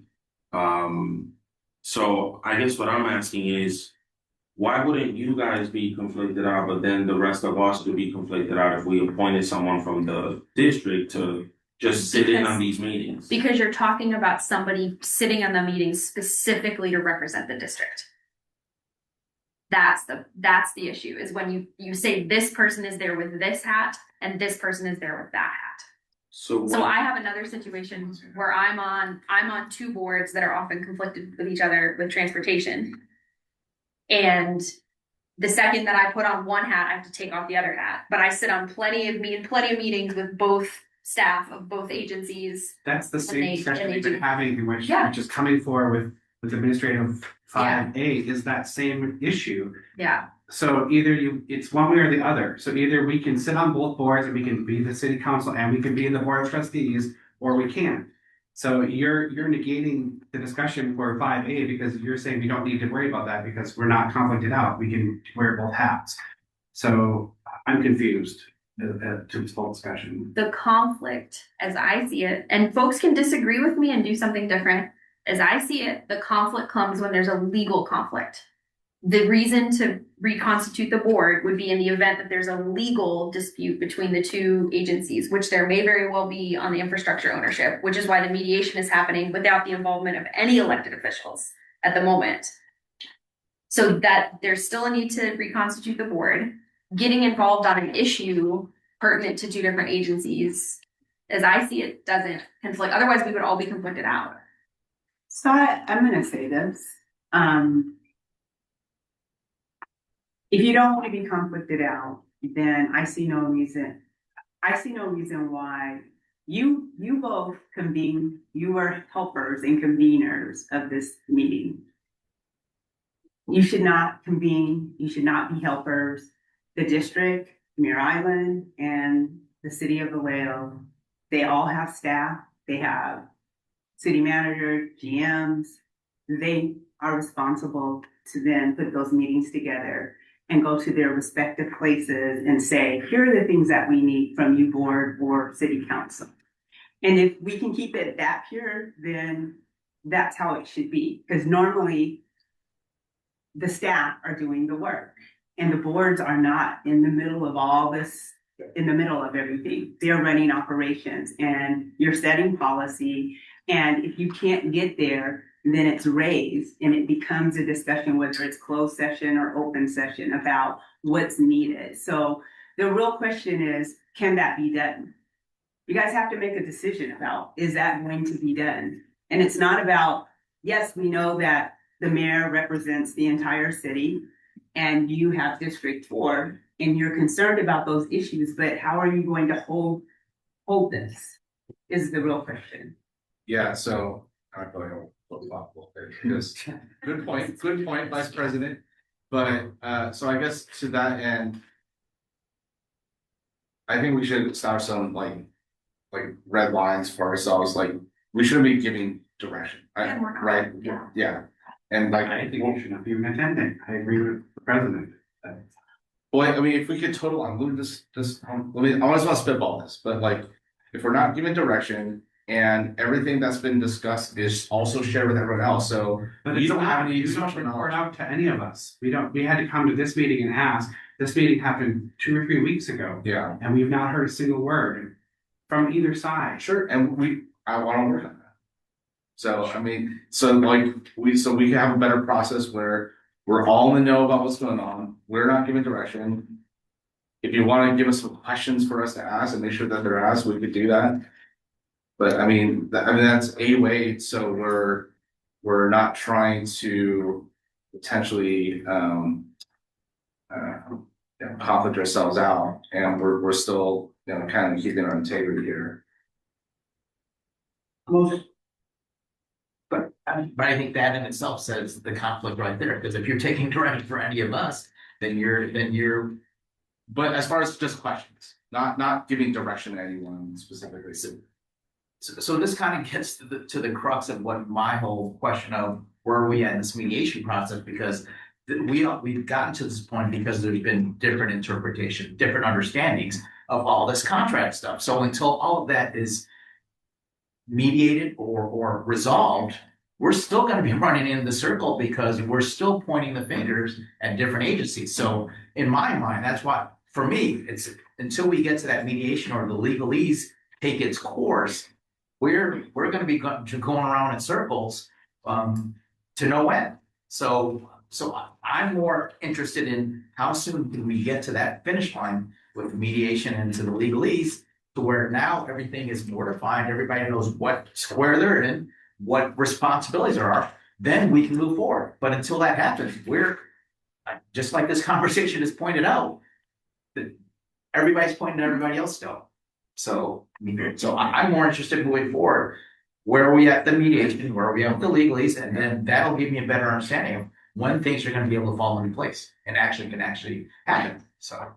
So I guess what I'm asking is, why wouldn't you guys be conflicted out, but then the rest of us would be conflicted out if we appointed someone from the district to just sit in on these meetings? Because you're talking about somebody sitting on the meetings specifically to represent the district. That's the issue, is when you say this person is there with this hat and this person is there with that hat. So I have another situation where I'm on two boards that are often conflicted with each other with transportation. And the second that I put on one hat, I have to take off the other hat. But I sit on plenty of meetings with both staff of both agencies. That's the same session they we've been do. having, which Yeah. is coming forward with administrative 5A is that same issue. Yeah. So either it's one way or the other. So either we can sit on both boards and we can be the city council and we can be in the board of trustees, or we can't. So you're negating the discussion for 5A because you're saying we don't need to worry about that because we're not conflicted out. We can wear both hats. So I'm confused to this whole discussion. The conflict, as I see it, and folks can disagree with me and do something different. As I see it, the conflict comes when there's a legal conflict. The reason to reconstitute the board would be in the event that there's a legal dispute between the two agencies, which there may very well be on the infrastructure ownership, which is why the mediation is happening without the involvement of any elected officials at the moment. So that there's still a need to reconstitute the board, getting involved on an issue pertinent to two different agencies, as I see it, doesn't conflict. Otherwise, we would all be conflicted out. So I'm gonna say this, if you don't want to be conflicted out, then I see no reason why you both convene, you were helpers and conveners of this meeting. You should not convene, you should not be helpers. The district, Muir Island, and the city of Vallejo, they all have staff, they have city manager, GMs. They are responsible to then put those meetings together and go to their respective places and say, here are the things that we need from you, board or city council. And if we can keep it that pure, then that's how it should be. Because normally the staff are doing the work and the boards are not in the middle of all this, in the middle of everything. They're running operations and you're setting policy. And if you can't get there, then it's raised and it becomes a discussion, whether it's closed session or open session, about what's needed. So the real question is, can that be done? You guys have to make a decision about, is that going to be done? And it's not about, yes, we know that the mayor represents the entire city and you have District 4 and you're concerned about those issues, but how are you going to hold this is the real question. Yeah, so I probably don't flip-flop a little bit, because good point, Vice President. But so I guess to that end, I think we should start some like red lines for ourselves. Like, we shouldn't be giving direction, And we're not. right? Yeah, and like, I think you shouldn't be attending. I agree with the president. well, I mean, if we could I'm going to I just want to spitball this, but like, if we're not giving direction and everything that's been discussed is also shared with everyone else, so But you don't have any you don't special report knowledge. out to any of us. We had to come to this meeting and ask. This meeting happened 2 or 3 weeks ago. Yeah, And we've not heard a single word from either side. sure, and I want to work on that. So I mean, so we can have a better process where we're all in the know about what's going on. We're not giving direction. If you want to give us some questions for us to ask and make sure that they're asked, we could do that. But I mean, that's a way. So we're not trying to potentially conflict ourselves out, and we're still kind of keeping our integrity here. But I think that in itself says the conflict right there, because if you're taking direction for any of us, then you're. But as far as just questions, not giving direction to anyone specifically. So this kind of gets to the crux of what my whole question of where are we at in this mediation process, because we've gotten to this point because there's been different interpretation, different understandings of all this contract stuff. So until all of that is mediated or resolved, we're still going to be running in the circle because we're still pointing the fingers at different agencies. So in my mind, that's why, for me, it's until we get to that mediation or the legalese take its course, we're going to be going around in circles to no end. So I'm more interested in how soon can we get to that finish line with the mediation and to the legalese, to where now everything is more defined, everybody knows what square they're in, what responsibilities there are, then we can move forward. But until that happens, we're just like this conversation has pointed out, that everybody's pointing at everybody else still. So I'm more interested in moving forward. Where are we at the mediation? Where are we at the legalese? And then that'll give me a better understanding of when things are going to be able to fall into place and can actually happen. So.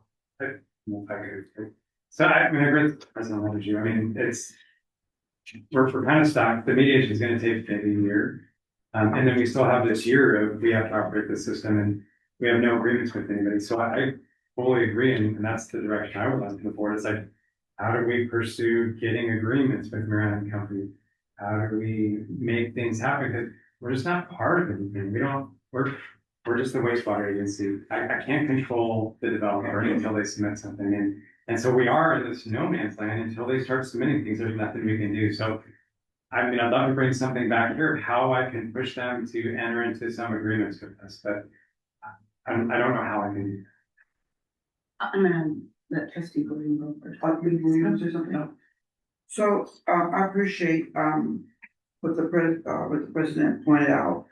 So I mean, I agree with President Leonard. I mean, we're kind of stuck. The mediation is going to take maybe a year. And then we still have this year of we have to operate the system and we have no agreements with anybody. So I fully agree. And that's the direction I would like to move forward. It's like, how do we pursue getting agreements with Maryland Company? How do we make things happen? Because we're just not part of anything. We're just the wastewater agency. I can't control the developer until they submit something. And so we are in this no man's land until they start submitting things. There's nothing we can do. So I mean, I'd love to bring something back here of how I can push them to enter into some agreements with us. But I don't know how I can. I'm gonna let trustee Gordon go first. Will you say something? So, I appreciate, what what the president pointed out.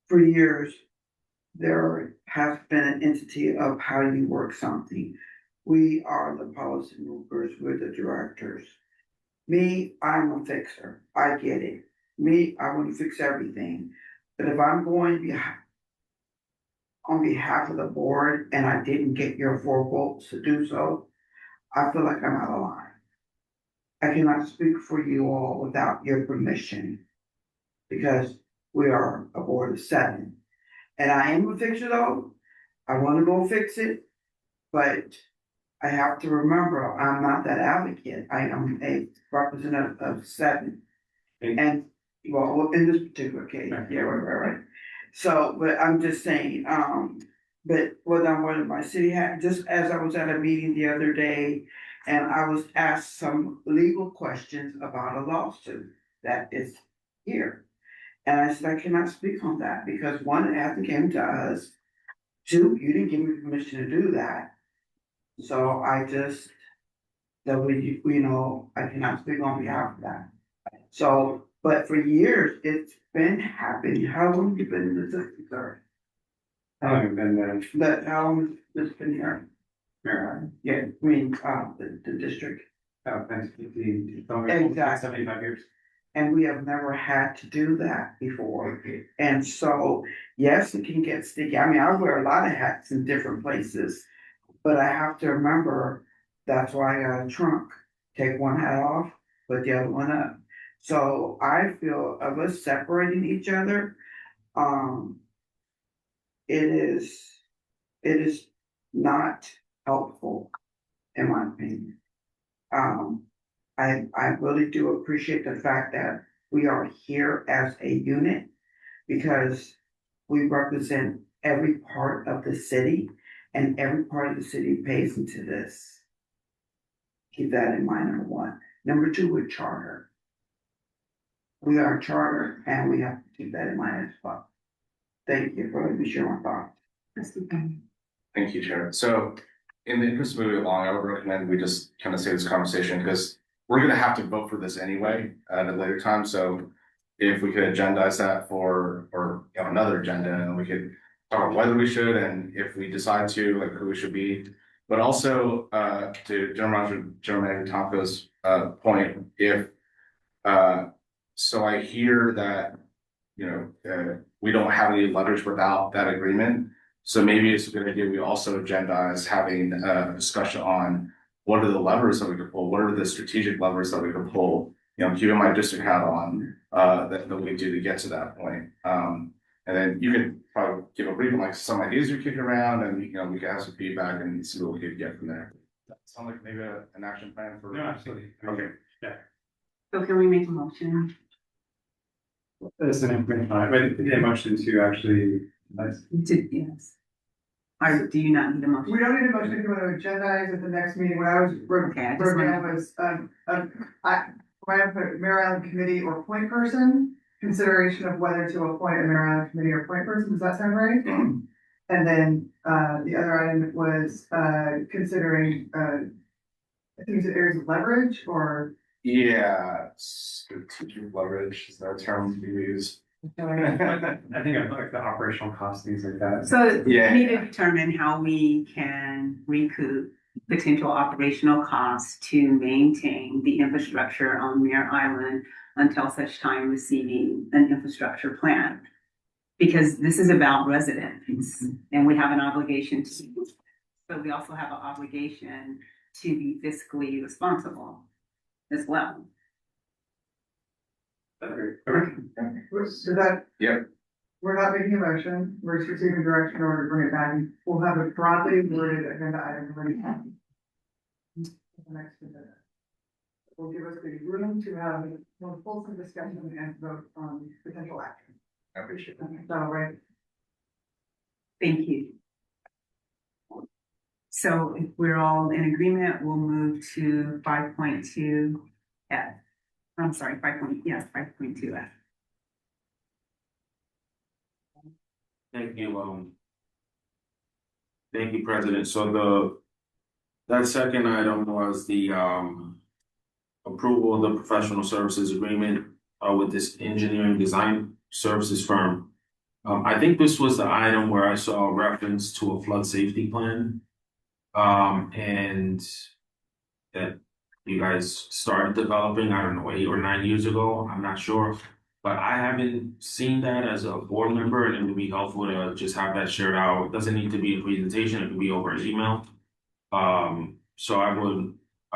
For years, there has been an entity of how you work something. We are the policy movers, we're the directors. Me, I'm a fixer, I get it. Me, I want to fix everything. But if I'm going on behalf of the board and I didn't get your 4 votes to do so, I feel like I'm out of line. I cannot speak for you all without your permission because we are a board of 7. And I am a fixer though. I want to go fix it, but I have to remember I'm not that advocate. I am a representative of 7. And well, in this particular case, yeah, right. So, but I'm just saying, but whether I'm wearing my city hat, just as I was at a meeting the other day and I was asked some legal questions about a lawsuit that is here. And I said, I cannot speak on that because 1, it hasn't came to us. 2, you didn't give me permission to do that. So I just, that we, I cannot speak on behalf of that. So, but for years, it's been happening. How long have you been in the system, sir? How long have you been there? That, how long has this been here? Mayor, Yeah, I mean, the district. that's 50, Exactly. 75 years. And we have never had to do that before. And so, yes, it can get sticky. I mean, I wear a lot of hats in different places, but I have to remember that's why I got a trunk. Take one hat off, put the other one up. So I feel of us separating each other, it is not helpful, in my opinion. I really do appreciate the fact that we are here as a unit because we represent every part of the city and every part of the city pays into this. Keep that in mind, number 1. Number 2, we're charter. We are a charter and we have to keep that in mind as well. Thank you for letting me share my thoughts. Thank you, Chair. So in the interest of moving along, I would recommend we just kind of save this conversation because we're gonna have to vote for this anyway at a later time. So if we could agendize that for, or another agenda, and we could talk about whether we should, and if we decide to, like who we should be. But also, to General Manager Tonko's point, if, so I hear that, we don't have any leverage without that agreement. So maybe it's a good idea, we also agendize having a discussion on what are the levers that we could pull, what are the strategic levers that we could pull, keeping my district hat on, that we do to get to that point. And then you could probably give a brief on like some ideas you're kicking around and, we can have some feedback and see what we could get from there. That sound like maybe an action plan for? No, absolutely. Okay. So can we make a motion? It's an information, but the motion to actually, Yes. Or do you not need a motion? We don't need a motion if you want to agendize at the next meeting. What I was, Okay, I just wrote wanna- down was, when I put Mayor Island Committee or point person, consideration of whether to appoint a Mayor Island Committee or point person, does that sound right? Mhm. And then, the other item was, considering, I think it's areas of leverage or. Yeah, strategic leverage is our term to use. I think I like the operational costs, things like that. So we Yeah. need to determine how we can recoup potential operational costs to maintain the infrastructure on Mare Island until such time receiving an infrastructure plan. Because this is about residents and we have an obligation to, but we also have an obligation to be fiscally responsible as well. So that. Yep. We're not making a motion, we're just receiving direction in order to bring it back. We'll have a broadly worded agenda item ready. The next agenda. Will give us the room to have a more fulsome discussion and vote on potential action. I appreciate that. Is that all right? Thank you. So if we're all in agreement, we'll move to 5.2 F. I'm sorry, 5.2 F. Thank you, Thank you, President. So that second item was the approval of the professional services agreement with this engineering design services firm. I think this was the item where I saw a reference to a flood safety plan. And that you guys started developing, I don't know, 8 or 9 years ago, I'm not sure. But I haven't seen that as a board member, and it would be helpful to just have that shared out. It doesn't need to be a presentation, it can be over email. So I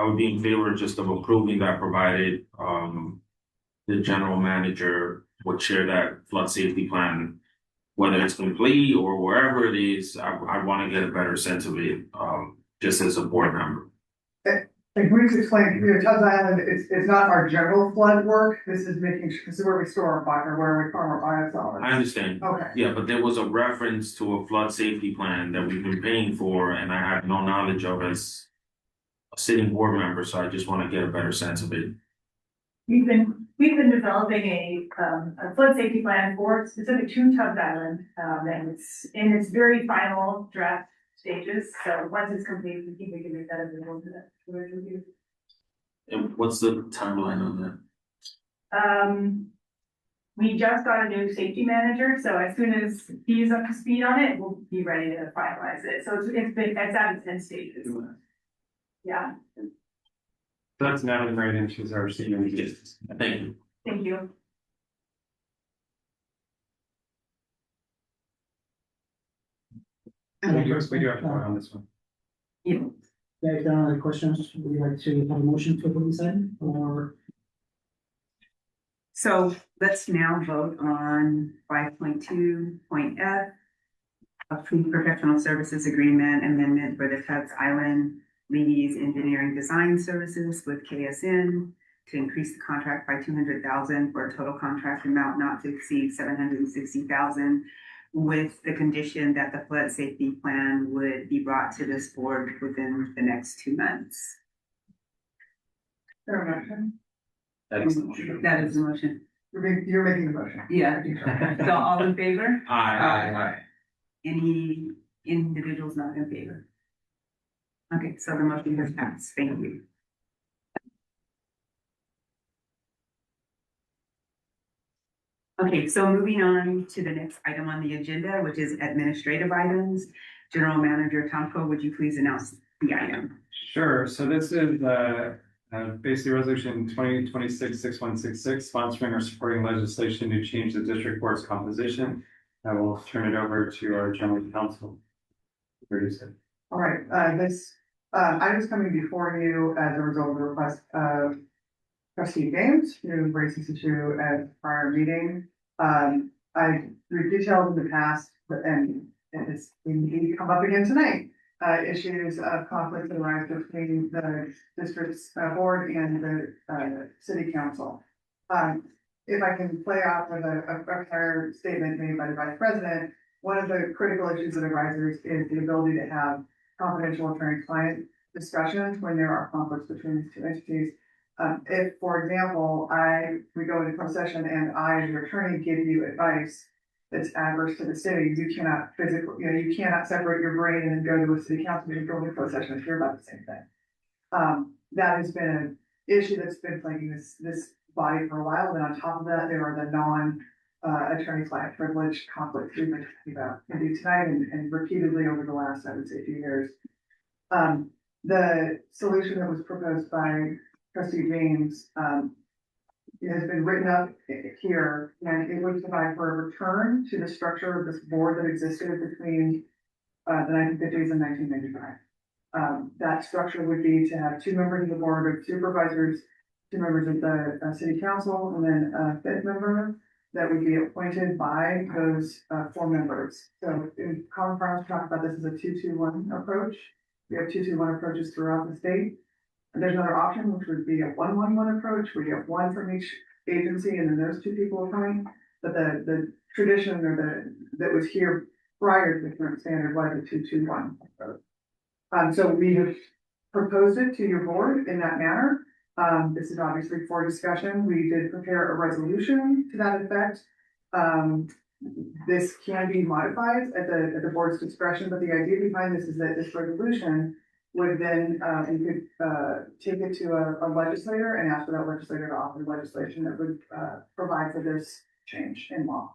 would be in favor just of approving that, provided the general manager would share that flood safety plan, whether it's complete or wherever it is. I want to get a better sense of it, just as a board member. And briefly explain, Tubbs Island, it's not our general flood work, this is this is where we store our fire, where we farm our biosolids. I understand. Okay. Yeah, but there was a reference to a flood safety plan that we've been paying for, and I have no knowledge of as a sitting board member, so I just want to get a better sense of it. We've been developing a flood safety plan for specific to Tubbs Island, and it's in its very final draft stages. So once it's complete, we think we can make that available to the review. And what's the timeline on that? We just got a new safety manager, so as soon as he's up to speed on it, we'll be ready to finalize it. So it's at its 10 stages. Yeah, That's Natalie Braden, she's our senior. Thank you. thank you. We do have to vote on this one. Yeah. Yeah, if there are other questions, would you like to have a motion to approve this item, or? So let's now vote on 5.2.f. Approved professional services agreement amendment for the Tubbs Island Leads Engineering Design Services with KSN to increase the contract by $200,000 for a total contract amount not to exceed $760,000, with the condition that the flood safety plan would be brought to this board within the next 2 months. Is there a motion? That is the motion. That is the motion. You're making the motion. Yeah. So all in favor? Aye. Any individuals not in favor? Okay, so the motion has passed. Thank you. Okay, so moving on to the next item on the agenda, which is administrative items. General Manager Tomko, would you please announce the item? Sure, so this is basically resolution 2026-6166, sponsoring or supporting legislation to change the district board's composition. I will turn it over to our general counsel. Introduce it. All right, this item is coming before you as a result of the request of Trustee James, who raised this issue at a prior meeting. We've detailed in the past, and it's indeed come up again tonight, issues of conflict that arise between the district's board and the city council. If I can play off with a prior statement made by the vice president, one of the critical issues that arises is the ability to have confidential attorney-client discussions when there are conflicts between these two entities. If, for example, we go into closed session and I, as your attorney, give you advice that's adverse to the city, you cannot physically, you cannot separate your brain and then go to a city council meeting, go into closed session and hear about the same thing. That has been an issue that's been plaguing this body for a while. And on top of that, there are the attorney-client privilege conflicts we've been talking about indeed tonight and repeatedly over the last, I would say, few years. The solution that was proposed by Trustee James has been written up here, and it would provide for a return to the structure of this board that existed between the 1950s and 1995. That structure would be to have 2 members of the board of supervisors, 2 members of the city council, and then a 5th member that would be appointed by those 4 members. So in common parlance, we talk about this as a 2-2-1 approach. We have 2-2-1 approaches throughout the state. And there's another option, which would be a 1-1-1 approach, where you have 1 from each agency and then those 2 people appointing. But the tradition that was here prior to the current standard was a 2-2-1 approach. So we have proposed it to your board in that manner. This is obviously for discussion. We did prepare a resolution to that effect. this can be modified at the board's discretion, but the idea behind this is that this resolution would then, you could, take it to a legislator and ask for that legislator to offer legislation that would, provide for this change in law.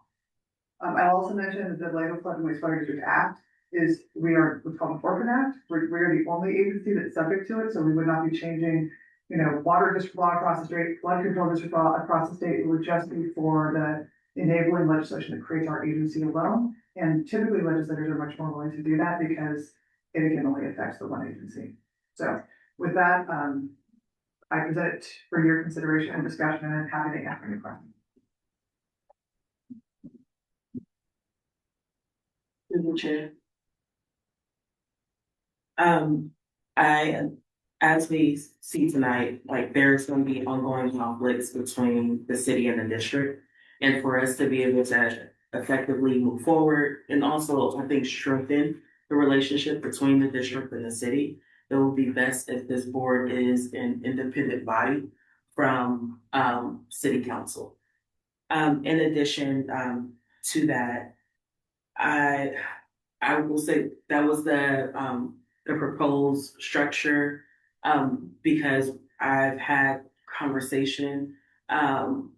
I also mentioned that the Lake Flood and Wastewater District Act is, we are, what's called the Orphan Act. We are the only agency that's subject to it, so we would not be changing, you know, water district law across the state, flood control district law across the state. It would just be for the enabling legislation that creates our agency alone. And typically legislators are much more willing to do that because it again only affects the one agency. So with that, I present it for your consideration and discussion, and I'm happy to answer any questions. Through the chair. As we see tonight, like there's gonna be ongoing conflicts between the city and the district. And for us to be able to effectively move forward and also, I think, strengthen the relationship between the district and the city, it would be best if this board is an independent body from, city council. In addition, to that, I will say that was the proposed structure, because I've had conversation,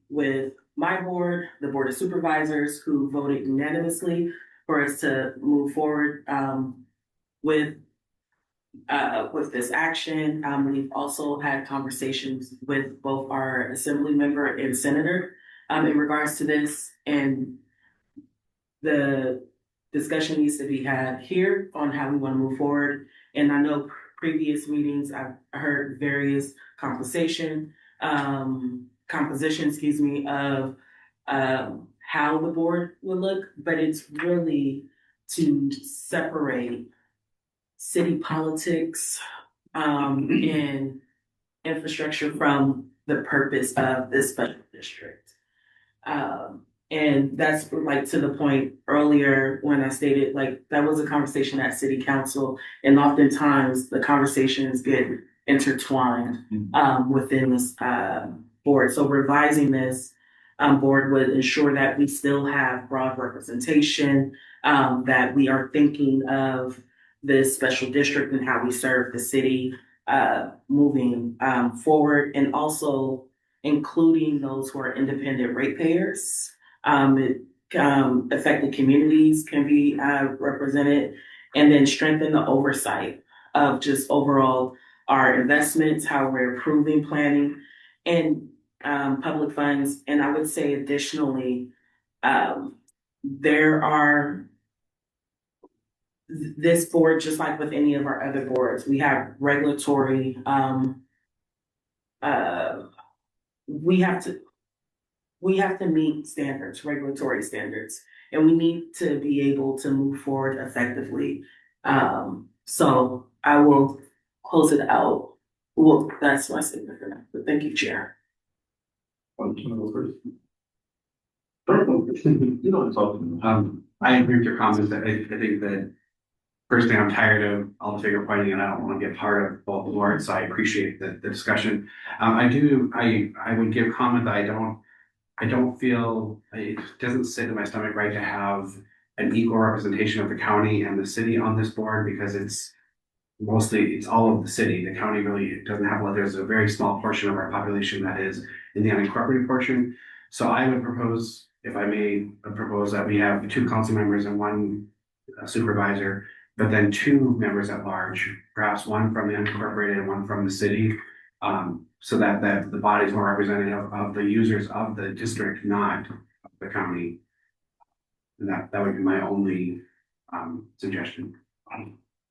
with my board, the Board of Supervisors, who voted unanimously for us to move forward, with this action. We've also had conversations with both our assembly member and senator, in regards to this, and the discussion needs to be had here on how we want to move forward. And I know previous meetings, I've heard various composition, excuse me, of how the board would look, but it's really to separate city politics, and infrastructure from the purpose of this special district. And that's like to the point earlier when I stated like that was a conversation at city council, and oftentimes the conversations get intertwined within this board. So revising this board would ensure that we still have broad representation, that we are thinking of this special district and how we serve the city moving forward, and also including those who are independent ratepayers. Affected communities can be represented, and then strengthen the oversight of just overall our investments, how we're improving planning and public funds. And I would say additionally, there are this board, just like with any of our other boards, we have regulatory, we have to meet standards, regulatory standards, and we need to be able to move forward effectively. So I will close it out. Well, that's my statement for now, but thank you, Chair. You know what I'm talking about. I agree with your comments. I think that personally, I'm tired of all the finger pointing, and I don't want to be a part of both boards. So I appreciate the discussion. I would give comment that I don't feel, it doesn't sit in my stomach right to have an equal representation of the county and the city on this board, because it's all of the city. The county really doesn't have, there's a very small portion of our population that is in the unincorporated portion. So I would propose, if I may propose, that we have 2 council members and 1 supervisor, but then 2 members at large, perhaps 1 from the unincorporated and 1 from the city. So that the body is more representative of the users of the district, not of the county. And that would be my only suggestion.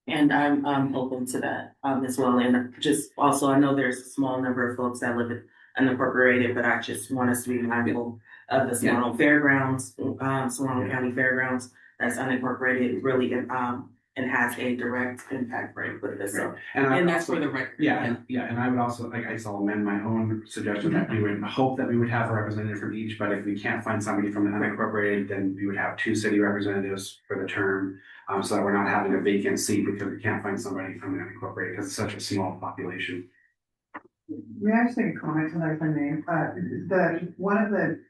And I'm open to that as well. And just also, I know there's a small number of folks that live in unincorporated, but I just want us to be mindful of the Solano Fairgrounds, Solano County Fairgrounds, that's unincorporated, really, and has a direct impact rate with this. So, and that's for the record. Yeah, and I would also, I guess I'll amend my own suggestion that we would hope that we would have a representative from each, but if we can't find somebody from the unincorporated, then we would have 2 city representatives for the term, so that we're not having a vacant seat because we can't find somebody from the unincorporated because it's such a small population. May I just make a comment on that, if I may? One of the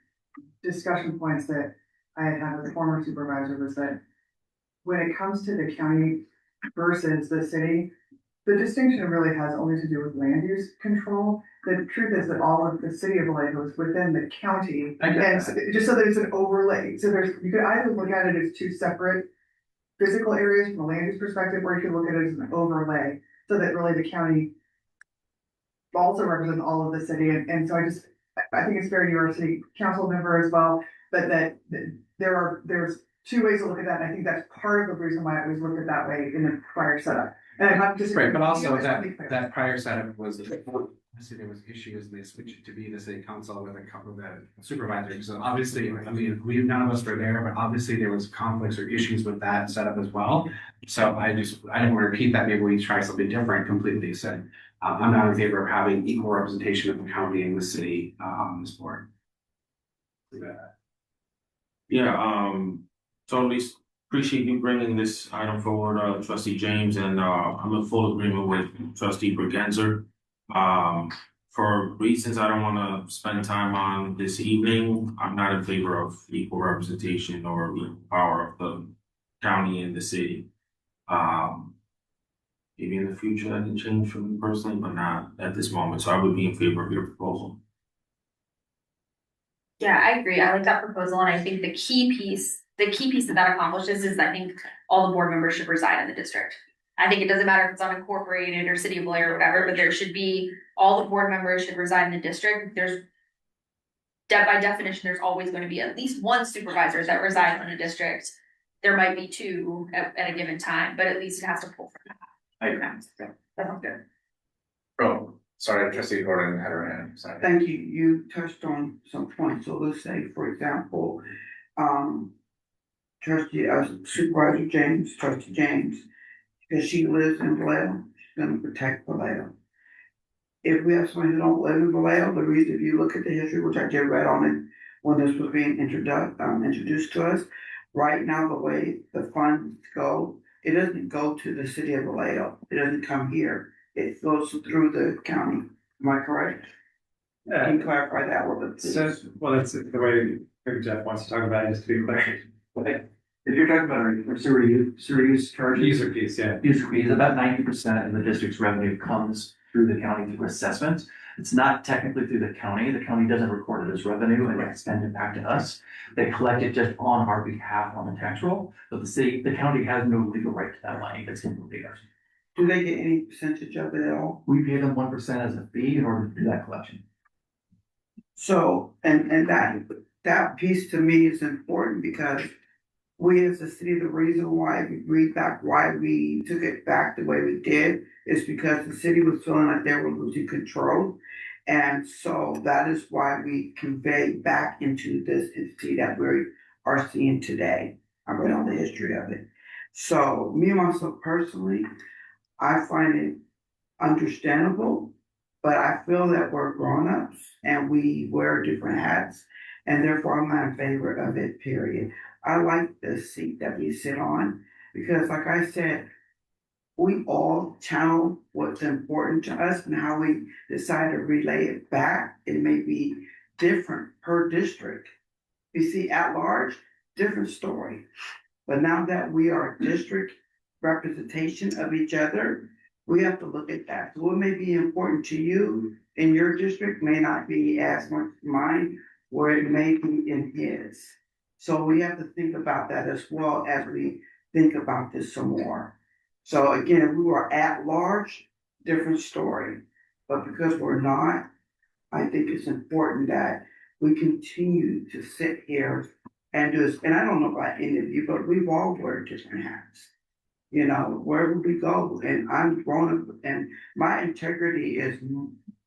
discussion points that I had as a former supervisor was that when it comes to the county versus the city, the distinction really has only to do with land use control. The truth is that all of the city of Vallejo is within the county. I get And that. so- just so there's an overlay. So you could either look at it as two separate physical areas from a land use perspective, or you could look at it as an overlay, so that really the county also represents all of the city. And so I think it's fair to your city council member as well, but that there's two ways to look at that. And I think that's part of the reason why it was looked at that way in the prior setup. And I'm not just. Right, but also I just wanna be clear. that prior setup was, obviously there was issues, and they switched it to be the city council with a couple of the supervisors. So obviously, I mean, none of us were there, but obviously there was conflicts or issues with that setup as well. So I didn't want to repeat that, maybe we try something different completely. So I'm not in favor of having equal representation of the county and the city on this board. Yeah, totally appreciate you bringing this item forward, trustee James, and, I'm in full agreement with trustee Bragenzer. For reasons I don't wanna spend time on this evening, I'm not in favor of equal representation or equal power of the county and the city. Maybe in the future that can change for me personally, but not at this moment, so I would be in favor of your proposal. Yeah, I agree. I like that proposal, and I think the key piece that accomplishes is I think all the board members should reside in the district. I think it doesn't matter if it's unincorporated or city of Blair or whatever, but there should be, all the board members should reside in the district. By definition, there's always going to be at least one supervisor that resides in a district. There might be two at a given time, but at least it has to pull from that. I agree. That sounds good. Oh, sorry, trustee Gordon had her hand, sorry. Thank you. You touched on some points. So let's say, for example, Supervisor James, Trustee James, because she lives in Vallejo, she's gonna protect Vallejo. If we have somebody who don't live in Vallejo, the reason, if you look at the history, which I did read on it when this was being introduced to us, right now, the way the funds go, it doesn't go to the city of Vallejo. It doesn't come here. It goes through the county. Am I correct? Can you clarify that a little bit, So, please? well, that's the way Jeff wants to talk about it, just to be clear. If you're talking about our sewer use charges. User fees, yeah. User fees, about 90% of the district's revenue comes through the county through assessment. It's not technically through the county. The county doesn't record it as revenue and it's send it back to us. They collect it just on our behalf on the tax roll, but the county has no legal right to that money. It's completely ours. Do they get any percentage of it at all? We pay them 1% as a fee in order to do that collection. So, and that piece to me is important because we as a city, the reason why we took it back the way we did is because the city was feeling like they were losing control. And so that is why we conveyed back into this entity that we are seeing today. I read on the history of it. So me and myself personally, I find it understandable, but I feel that we're grown-ups and we wear different hats, and therefore I'm not in favor of it, period. I like the seat that we sit on because, like I said, we all channel what's important to us, and how we decide to relay it back, it may be different per district. You see, at large, different story. But now that we are district representation of each other, we have to look at that. So what may be important to you in your district may not be as much mine, where it may be in his. So we have to think about that as well as we think about this some more. So again, if we were at large, different story. But because we're not, I think it's important that we continue to sit here and just, and I don't know about any of you, but we've all wear different hats. You know, wherever we go, and I'm grown up, and my integrity is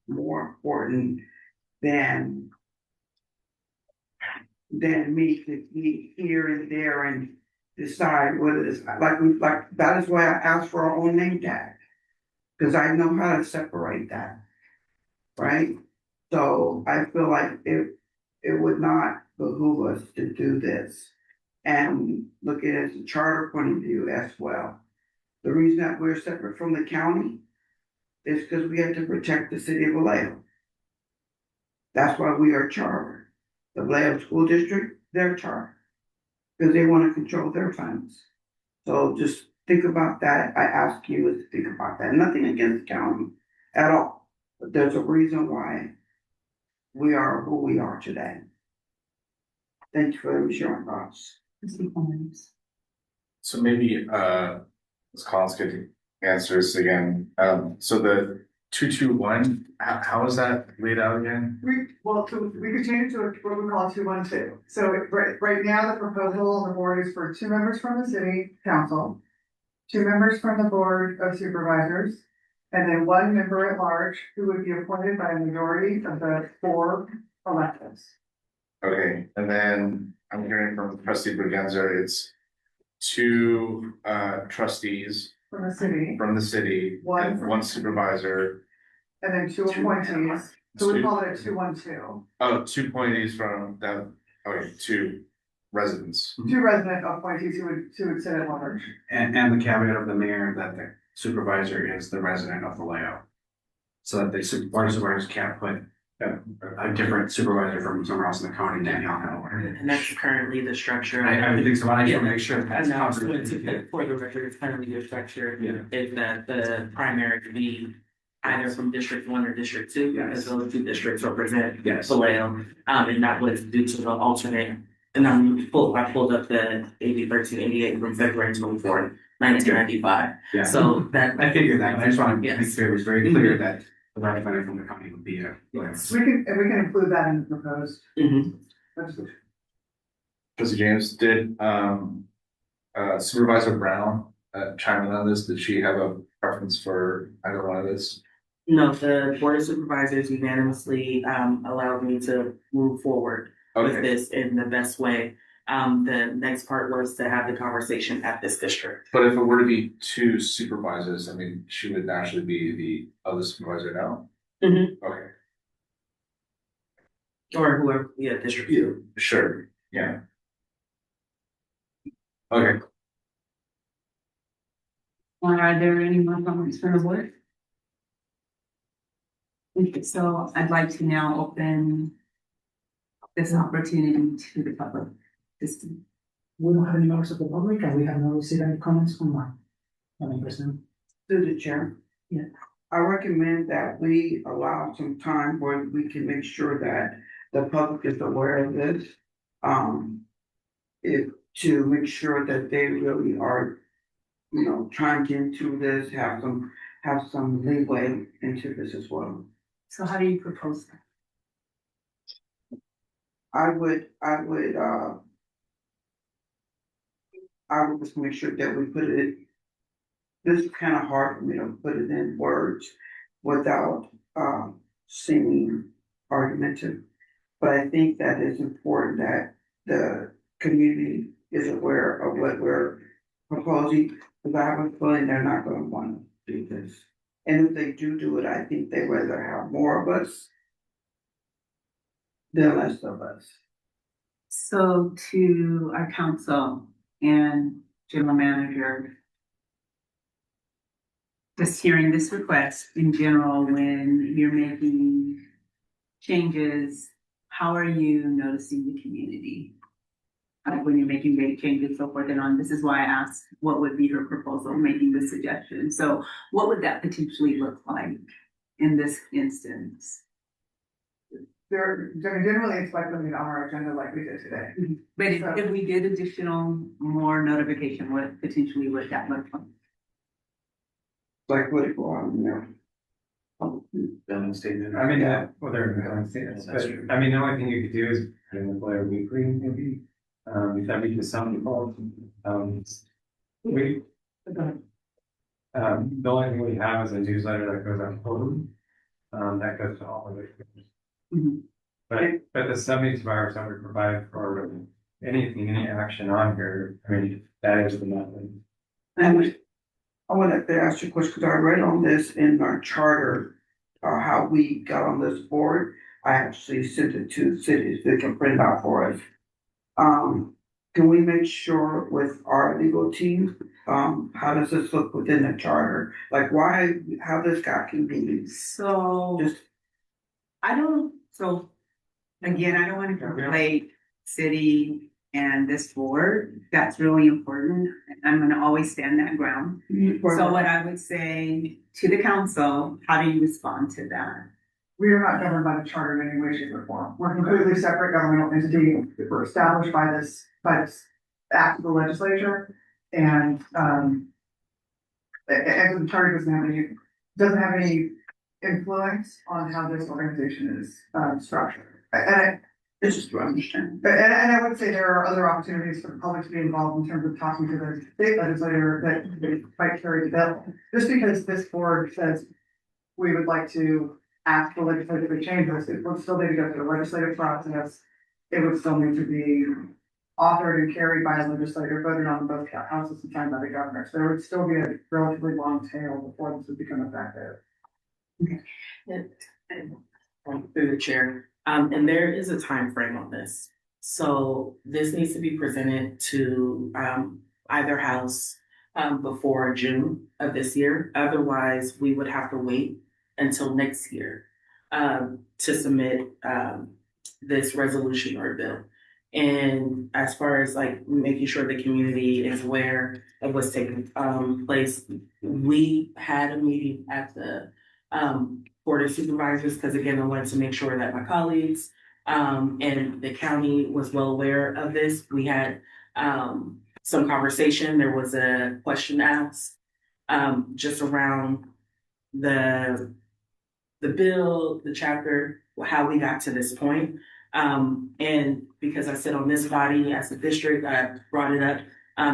more important than me to be here and there and decide whether it's like that is why I asked for our own name tag. Because I know how to separate that. Right? So I feel like it would not behoove us to do this. And look at it as a charter point of view as well. The reason that we're separate from the county is because we have to protect the city of Vallejo. That's why we are chartered. The Vallejo School District, they're chartered. because they want to control their funds. So just think about that. I ask you to think about that. Nothing against the county at all. But there's a reason why we are who we are today. Thank you for sharing thoughts. So maybe, Ms. Collins could answer this again. So the 221, how is that laid out again? We could change it to what we call 212. So right now, the proposal on the board is for 2 members from the city council, 2 members from the board of supervisors, and then 1 member at large who would be appointed by a majority of the 4 electives. Okay, and then I'm hearing from trustee Braganza, it's 2 trustees From the city, from the city, One and from- 1 supervisor. and then 2 appointees, so we call it a 212. Oh, 2 appointees from that, okay, 2 residents. 2 resident appointees who would sit at large. And the caveat of the mayor that the supervisor is the resident of the layout. So that the board of supervisors can't put a different supervisor from somewhere else in the county than y'all know. And that's currently the structure. I would think so, but I just want to make sure that's No, covered. for the record, it's currently the structure, Yeah. is that the primary could be either from District 1 or District 2, Yes. as those 2 districts represent Yes. Vallejo. And that was due to the alternate. And I pulled up the AB 1388 from February 24th, 1995. Yeah. So that. I figured that, but I just want to make Yes. sure it was very clear that the representative from the county would be a. Yes. We can include that in the proposed. Mhm. legislation. Trustee James, did Supervisor Brown chime in on this? Did she have a preference for either one of this? No, the Board of Supervisors unanimously allowed me to move forward with Okay, this in the best way. The next part was to have the conversation at this district. but if it were to be 2 supervisors, I mean, she would naturally be the other supervisor now? Mhm. Okay, Or whoever, District 2. sure, yeah. Okay, Are there any more comments from the board? Okay, so I'd like to now open this opportunity to the public. We don't have any members of the public, and we have not received any comments online. Madam President. Through the chair. Yeah. I recommend that we allow some time where we can make sure that the public is aware of this. To make sure that they really are, trying to get into this, have some leeway into this as well. So how do you propose that? I would just make sure that we put it, this is kind of hard for me to put it in words without, seeming argumentative. But I think that it's important that the community is aware of what we're proposing, because I have a feeling they're not gonna wanna do this. And if they do it, I think they'd rather have more of us than less of us. So to our council and general manager, just hearing this request in general, when you're making changes, how are you noticing the community? When you're making big changes, so forth and on, this is why I asked, what would be her proposal, making the suggestion? So what would that potentially look like in this instance? Generally, it's like putting it on our agenda like we did today. But if we did additional more notification, what potentially would that look like? Like what it go on there. Billing statement. I mean, well, there are billing statements, but I mean, the only thing you could do is put in the Blair Weekly, maybe. If that reaches some people, the only thing we have is a newsletter that goes out quarterly. That goes to all of it. Mhm. But the 72 hours that we provide for anything, any action on here, I mean, that is the method. And I wanted to ask you a question, because I read on this in our charter, how we got on this board. I actually sent it to cities, they can print it out for us. Can we make sure with our legal team, how does this look within the charter? Like how this got convened? So Just, I don't, so again, I don't want to conflate city and this board. That's really important. I'm gonna always stand that ground. So what I would say to the council, how do you respond to that? We are not governed by the charter in any way, shape, or form. We're a completely separate governmental entity. We're established by this act of the legislature. And the charter doesn't have any influence on how this organization is structured. And This is to understand. I would say there are other opportunities for the public to be involved in terms of talking to the state legislator that might carry the bill. Just because this board says we would like to ask the legislature to change this, it would still need to go through the legislative process. It would still need to be authored and carried by a legislator, voted on both houses and signed by the governor. So there would still be a relatively long tail before this would become effective. Through the chair, and there is a time frame on this. So this needs to be presented to either house before June of this year. Otherwise, we would have to wait until next year to submit this resolution or bill. And as far as like making sure the community is aware of what's taking place, we had a meeting at the Board of Supervisors, because again, I wanted to make sure that my colleagues and the county was well aware of this. We had some conversation. There was a question asked just around the bill, the chapter, how we got to this point. And because I sit on this body as a district, I brought it up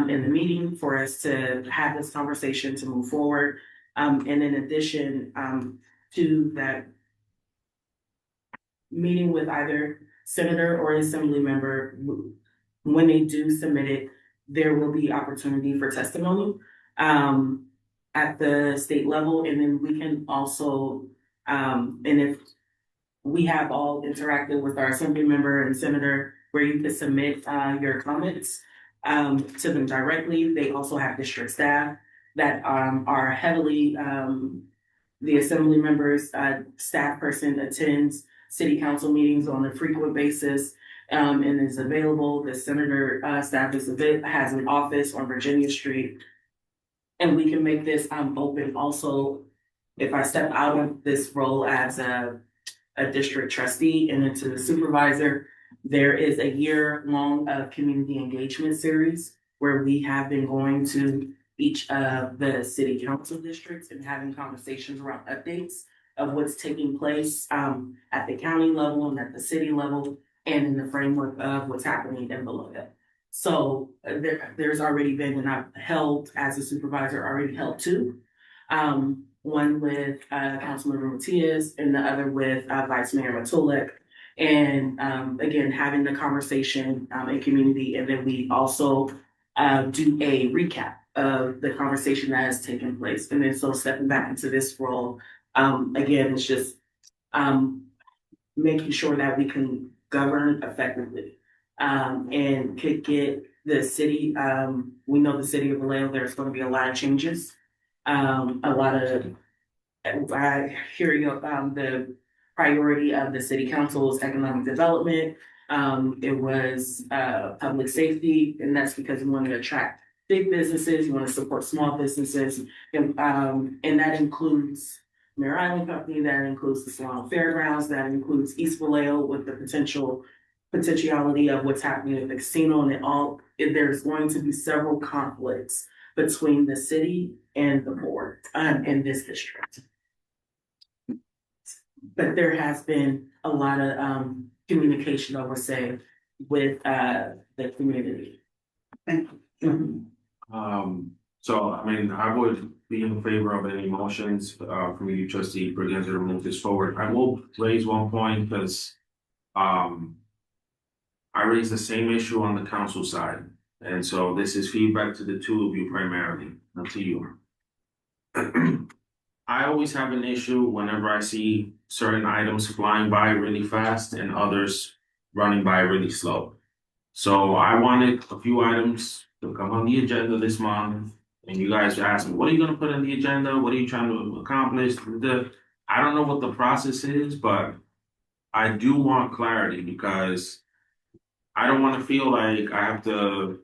in the meeting for us to have this conversation to move forward. And in addition to that meeting with either senator or assembly member, when they do submit it, there will be opportunity for testimony at the state level. And then we can also, and if we have all interacted with our assembly member and senator, where you can submit your comments to them directly. They also have district staff that are heavily, the assembly members, staff person attends city council meetings on a frequent basis and is available. The senator staff has an office on Virginia Street. And we can make this open also. If I step out of this role as a district trustee and into the supervisor, there is a year-long community engagement series where we have been going to each of the city council districts and having conversations around updates of what's taking place at the county level and at the city level and in the framework of what's happening in below it. So there's already been, and I've held as a supervisor, already held two. One with Councilmember Matias and the other with Vice Mayor Matulek. And again, having the conversation in community. And then we also do a recap of the conversation that has taken place. And then so stepping back into this role, again, it's just making sure that we can govern effectively and could get the city, we know the city of Vallejo, there's going to be a lot of changes. A lot of, I hear you about the priority of the city council's economic development. It was public safety, and that's because we want to attract big businesses, we want to support small businesses, and that includes Mare Island Company, that includes the Solano Fairgrounds, that includes East Vallejo with the potentiality of what's happening at the casino, and there's going to be several conflicts between the city and the board in this district. But there has been a lot of communication, I would say, with the community. Thank you. So, I mean, I would be in favor of any motions from you, trustee, for to move this forward. I will raise one point because I raised the same issue on the council side. And so this is feedback to the two of you primarily, not to you. I always have an issue whenever I see certain items flying by really fast and others running by really slow. So I wanted a few items to come on the agenda this month. And you guys asked me, what are you going to put on the agenda? What are you trying to accomplish? I don't know what the process is, but I do want clarity because I don't wanna feel like I have to.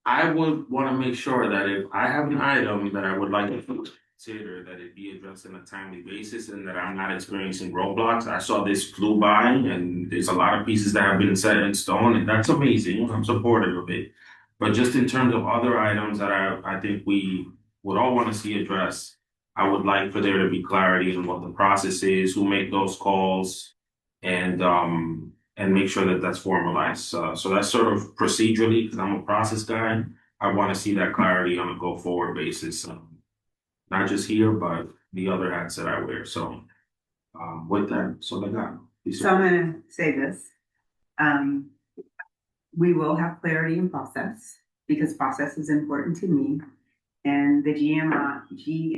I would wanna make sure that if I have an item that I would like to consider, that it be addressed on a timely basis and that I'm not experiencing roadblocks. I saw this flew by and there's a lot of pieces that have been set in stone and that's amazing. I'm supportive of it. But just in terms of other items that I think we would all wanna see addressed, I would like for there to be clarity on what the process is, who make those calls, and make sure that that's formalized. So that's sort of procedurally, because I'm a process guy. I want to see that clarity on a go forward basis, not just here, but the other hats that I wear. So with that, so I got. So I'm gonna say this. Um, we will have clarity in process because process is important to me. And the GM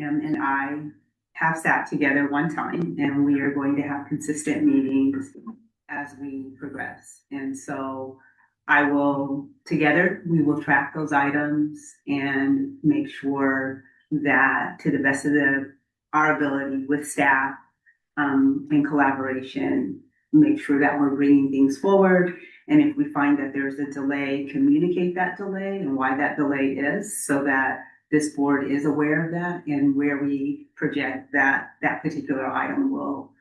and I have sat together one time and we are going to have consistent meetings as we progress. And so we will track those items and make sure that to the best of our ability with staff, in collaboration, make sure that we're bringing things forward. And if we find that there's a delay, communicate that delay and why that delay is so that this board is aware of that and where we project that that particular item will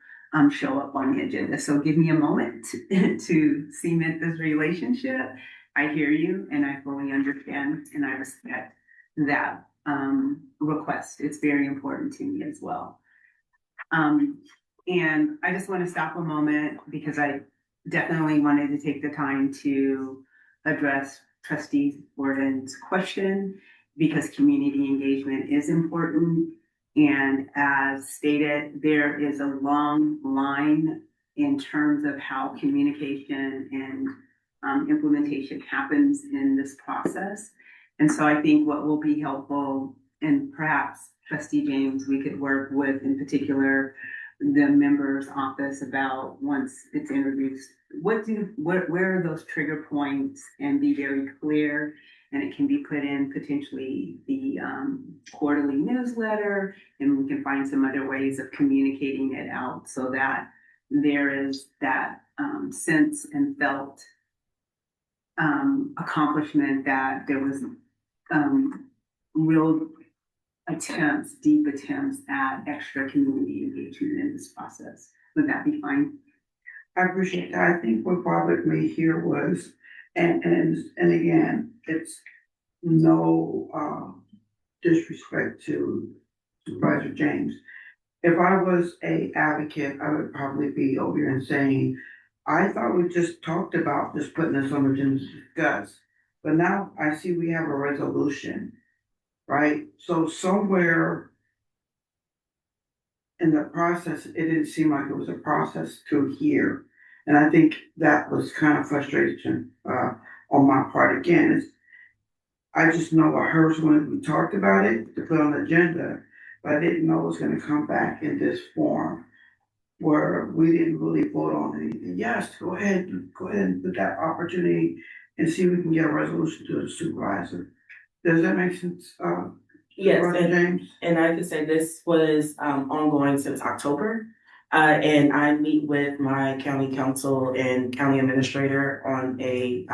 show up on the agenda. So give me a moment to cement this relationship. I hear you and I fully understand and I respect that request. It's very important to me as well. And I just want to stop a moment because I definitely wanted to take the time to address Trustee Borden's question because community engagement is important. And as stated, there is a long line in terms of how communication and implementation happens in this process. And so I think what will be helpful, and perhaps Trustee James, we could work with in particular the member's office about once it's introduced, where are those trigger points and be very clear. And it can be put in potentially the quarterly newsletter, and we can find some other ways of communicating it out so that there is that sense and felt accomplishment that there was real attempts, deep attempts at extra community engagement in this process. Would that be fine? I appreciate that. I think what bothered me here was, and again, it's no disrespect to Supervisor James. If I was a advocate, I would probably be over here and saying, I thought we just talked about just putting this on the agenda to discuss. But now I see we have a resolution, right? So somewhere in the process, it didn't seem like it was a process to here. And I think that was kind of frustration on my part. Again, I just know I heard when we talked about it to put on the agenda, but I didn't know it was going to come back in this form where we didn't really vote on anything. Yes, go ahead and put that opportunity and see if we can get a resolution to the supervisor. Does that make sense? Yes, Supervisor James? and I could say this was ongoing since October. And I meet with my county council and county administrator on a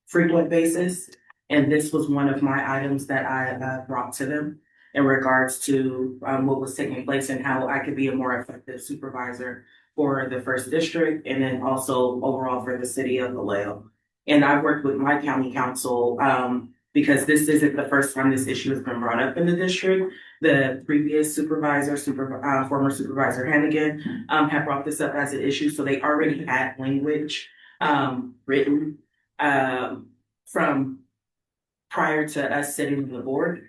frequent basis. And this was one of my items that I brought to them in regards to what was taking place and how I could be a more effective supervisor for the first district and then also overall for the city of Vallejo. And I worked with my county council because this isn't the first time this issue has been brought up in the district. The previous supervisor, former supervisor Hannigan, had brought this up as an issue. So they already had language written from prior to us sitting on the board.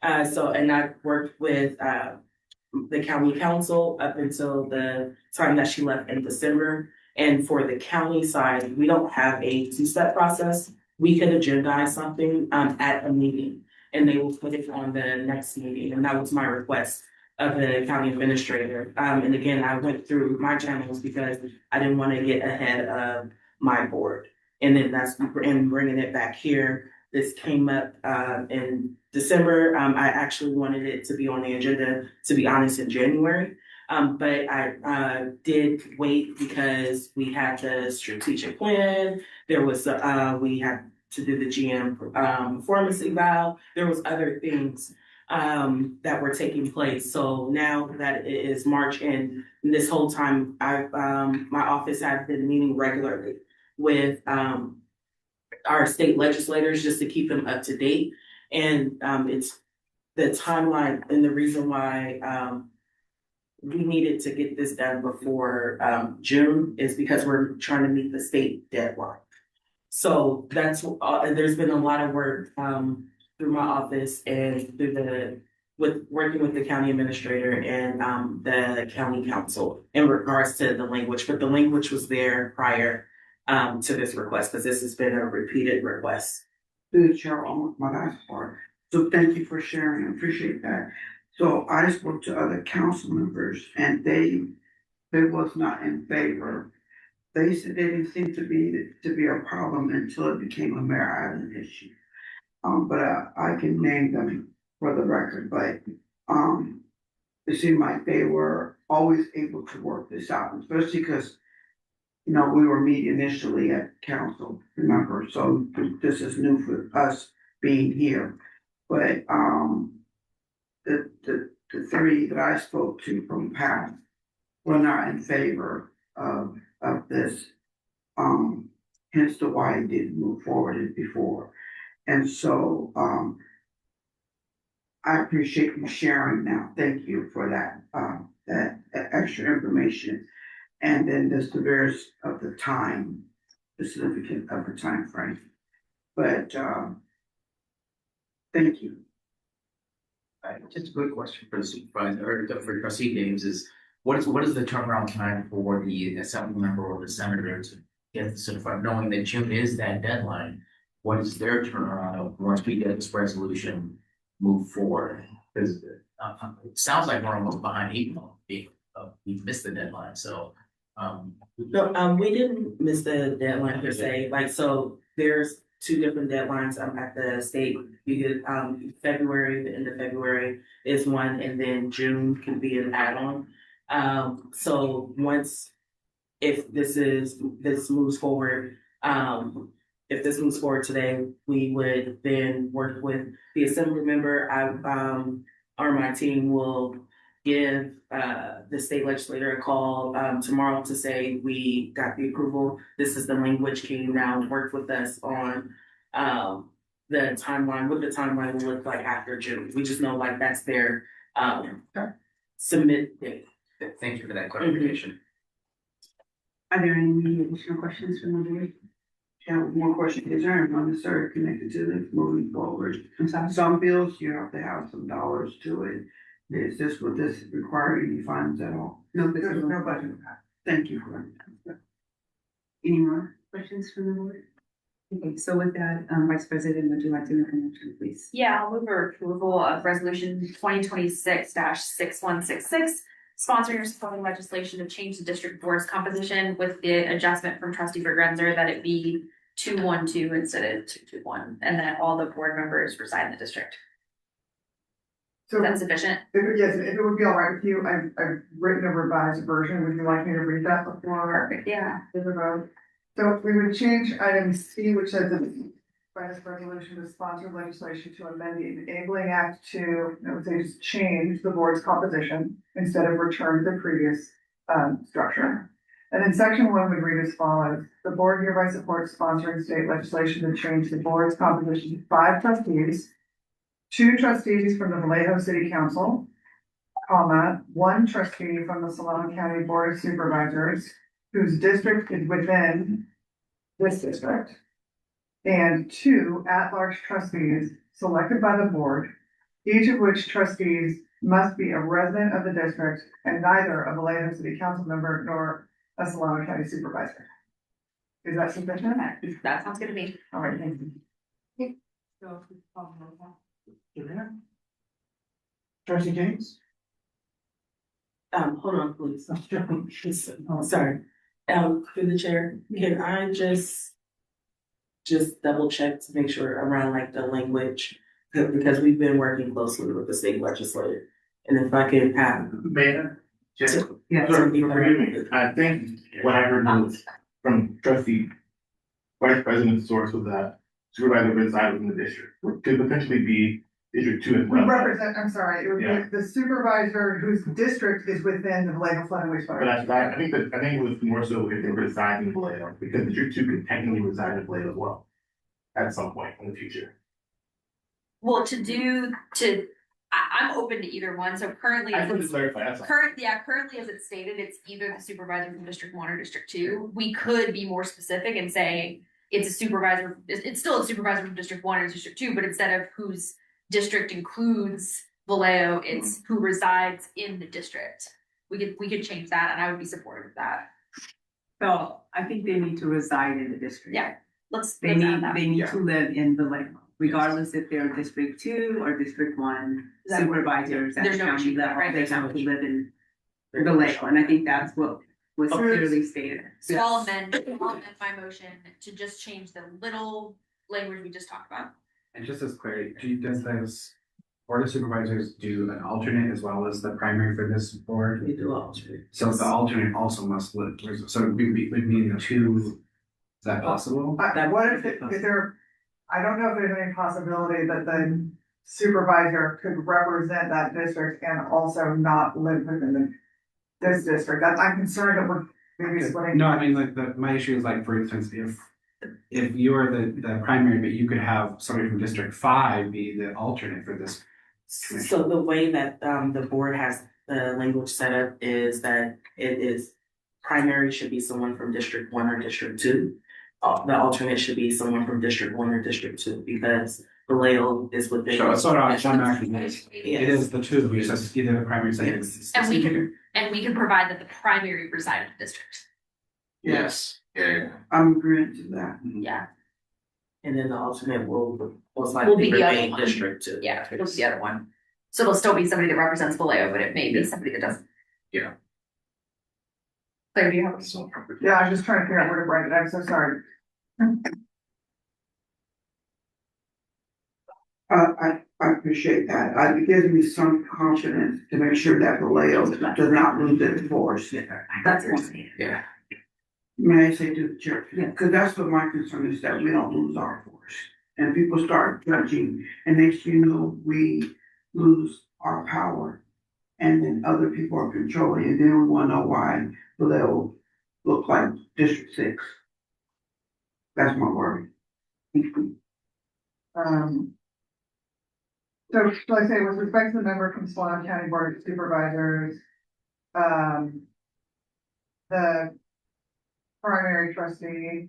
And I worked with the county council up until the time that she left in December. And for the county side, we don't have a two-step process. We could agendize something at a meeting and they will put it on the next meeting. And that was my request of the county administrator. And again, I went through my channels because I didn't want to get ahead of my board. And then and bringing it back here, this came up in December. I actually wanted it to be on the agenda, to be honest, in January. But I did wait because we had the strategic plan. There was, we had to do the GM, performance eval. There was other things, that were taking place. So now that it is March and this whole time, my office has been meeting regularly with, our state legislators just to keep them up to date. And, it's the timeline and the reason why, we needed to get this done before June is because we're trying to meet the state deadline. So that's there's been a lot of work through my office and through with working with the county administrator and the county council in regards to the language. But the language was there prior to this request because this has been a repeated request. To the chair, on my last part. So thank you for sharing. I appreciate that. So I spoke to other council members and they was not in favor. They said they didn't seem to be a problem until it became a Mare Island issue. But I can name them for the record, but it seemed like they were always able to work this out, especially because we were meeting initially at council, remember? So this is new for us being here. But the three that I spoke to from past were not in favor of this. Hence the why it didn't move forward before. And so I appreciate you sharing now. Thank you for that extra information. And then the severity of the time, the significance of the time frame. But thank you. Just a quick question for the supervisor, or for trustee James is, what is the turnaround time for the assembly member or the senator to get the certified, knowing that June is that deadline? What is their turnaround of once we get this resolution move forward? Because it sounds like we're almost behind 8 months. We missed the deadline, so. No, we didn't miss the deadline per se. Like, so there's 2 different deadlines at the state. We did February, the end of February is one, and then June can be an add-on. So if this moves forward, if this moves forward today, we would then work with the assembly member. My team will give the state legislator a call tomorrow to say we got the approval. This is the language. Can you now work with us on the timeline? What the timeline will look like after June? We just know like that's their submit date. Thank you for that clarification. Are there any additional questions from the board? Yeah, one more question. Is there anyone that's connected to this moving forward? I'm sorry. Some bills, you have to have some dollars to it. Is this what this require any funds at all? No, There's no budget. Thank you for that. Any more questions from the board? Okay, so with that, Vice President, would you like to make a motion, please? Yeah, I'll move for approval of resolution 2026-6166, sponsoring or supporting legislation to change the district board's composition with the adjustment from trustee Bergenser that it be 212 instead of 221, and that all the board members reside in the district. So Is that sufficient? yes, if it would be all right with you, I've written a revised version. Would you like me to read that before? Perfect, yeah. The vote? So we would change item C, which says that by this resolution to sponsor legislation to amend the enabling act to, I would say, just change the board's composition instead of return to the previous structure. And then section 1 would read as follows: the board hereby supports sponsoring state legislation to change the board's composition to 5 trustees, 2 trustees from the Vallejo City Council, 1 trustee from the Solano County Board of Supervisors, whose district is within this district, and 2 at-large trustees selected by the board, each of which trustees must be a resident of the district and neither a Vallejo City Council member nor a Solano County Supervisor. Is that sufficient? That sounds good to me. All right, thank you. Trustee James? Hold on, please. Sorry. Through the chair, can I just double check to make sure around like the language? Because we've been working closely with the state legislature. And if I can have. Mayor, Just, Yeah. sorry, forgive me, I think what I heard was from trustee vice president's source was that supervisor reside within the district, which could potentially be District 2 as We well. represent, I'm sorry, it would Yeah. be the supervisor whose district is within the Vallejo flood and wastewater. But I think it was more so if they reside in Vallejo, because District 2 could technically reside in Vallejo as well. At some point in the future. Well, I'm open to either one, so currently. I just wanted to clarify, that's all. Currently as it's stated, it's either the supervisor from District 1 or District 2. We could be more specific and say it's a supervisor, it's still a supervisor from District 1 or District 2, but instead of whose district includes Vallejo, it's who resides in the district. We could change that, and I would be supportive of that. So I think they need to reside in the district. Yeah, let's They add need, that. they need to live in Vallejo, regardless if they're District 2 or District 1 That- supervisors at There's no county issue with that, level, right? they have to live in Vallejo, and I think that's what was clearly stated. So I'll amend my motion to just change the little language we just talked about. And just as clarity, does this board of supervisors do an alternate as well as the primary for this board? We do alternate. So the alternate also must live, so it would be the two, is that possible? What if there, I don't know if there's any possibility that the supervisor could represent that district and also not live within this district. I'm concerned that we're maybe splitting. No, I mean, like, my issue is like, for instance, if you're the primary, but you could have somebody from District 5 be the alternate for this commission. So the way that the board has the language set up is that it is primary should be someone from District 1 or District 2. The alternate should be someone from District 1 or District 2 because Vallejo is within. So it's sort of, I'm actually, it is the two, it's just either the primary, second. And we can provide that the primary reside in the district. Yes, yeah. I'm agreeing to that. Yeah, And then the alternate will most Will likely be the other remain one. District 2. yeah, it'll be the other one. So it'll still be somebody that represents Vallejo, but it may be somebody that doesn't. Yeah. Claire, do you have? Yeah, I'm just trying to figure out where to write it. I'm so sorry. I appreciate that. It gives me some confidence to make sure that Vallejo does not lose its force. That's one. Yeah. May I say to the chair? Yeah. Because that's what my concern is, that we don't lose our force. And people start judging, and next thing you know, we lose our power. And then other people are controlling, and then we wanna know why Vallejo look like District 6. That's my worry. So, like I say, with respect to the member from Swan County Board of Supervisors, the primary trustee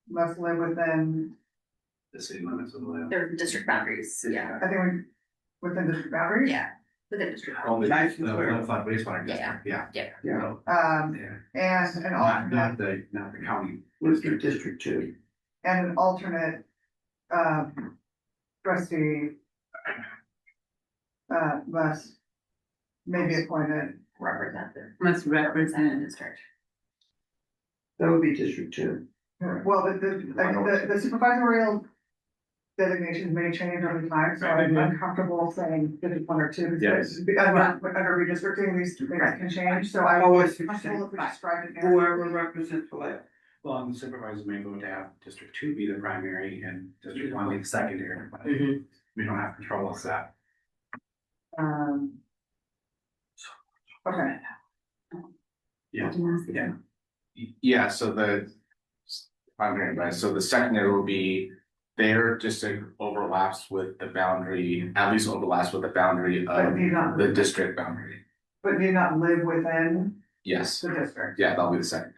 must live within, The city limits of Vallejo. Their district boundaries, yeah, I think within district boundaries. yeah, within district. Only Nice the and clear. flood wastewater Yeah. district, yeah. Yeah. Yeah, Yeah. And an Not alternate, not the county. let's do District 2. and an alternate, trustee, must, may be appointed. Representative. Must represent. District. That would be District 2. Well, the supervisorial designations may change over time, so I'm uncomfortable saying 1 or 2. Yes. Under redistricting, these things can change, so I Oh, I was see what you're saying. comfortable if we described it. as- Whoever represents Vallejo. Well, and the supervisors may vote to have District 2 be the primary and District 1 be the secondary, but Mhm. we don't have control of that. Okay, Yeah. Yeah. Yeah, so I'm hearing right, so the secondary will be their district overlaps with the boundary, at least overlaps with the boundary but of need not, the district boundary. but need not live within Yes, the district. yeah, that'll be the second.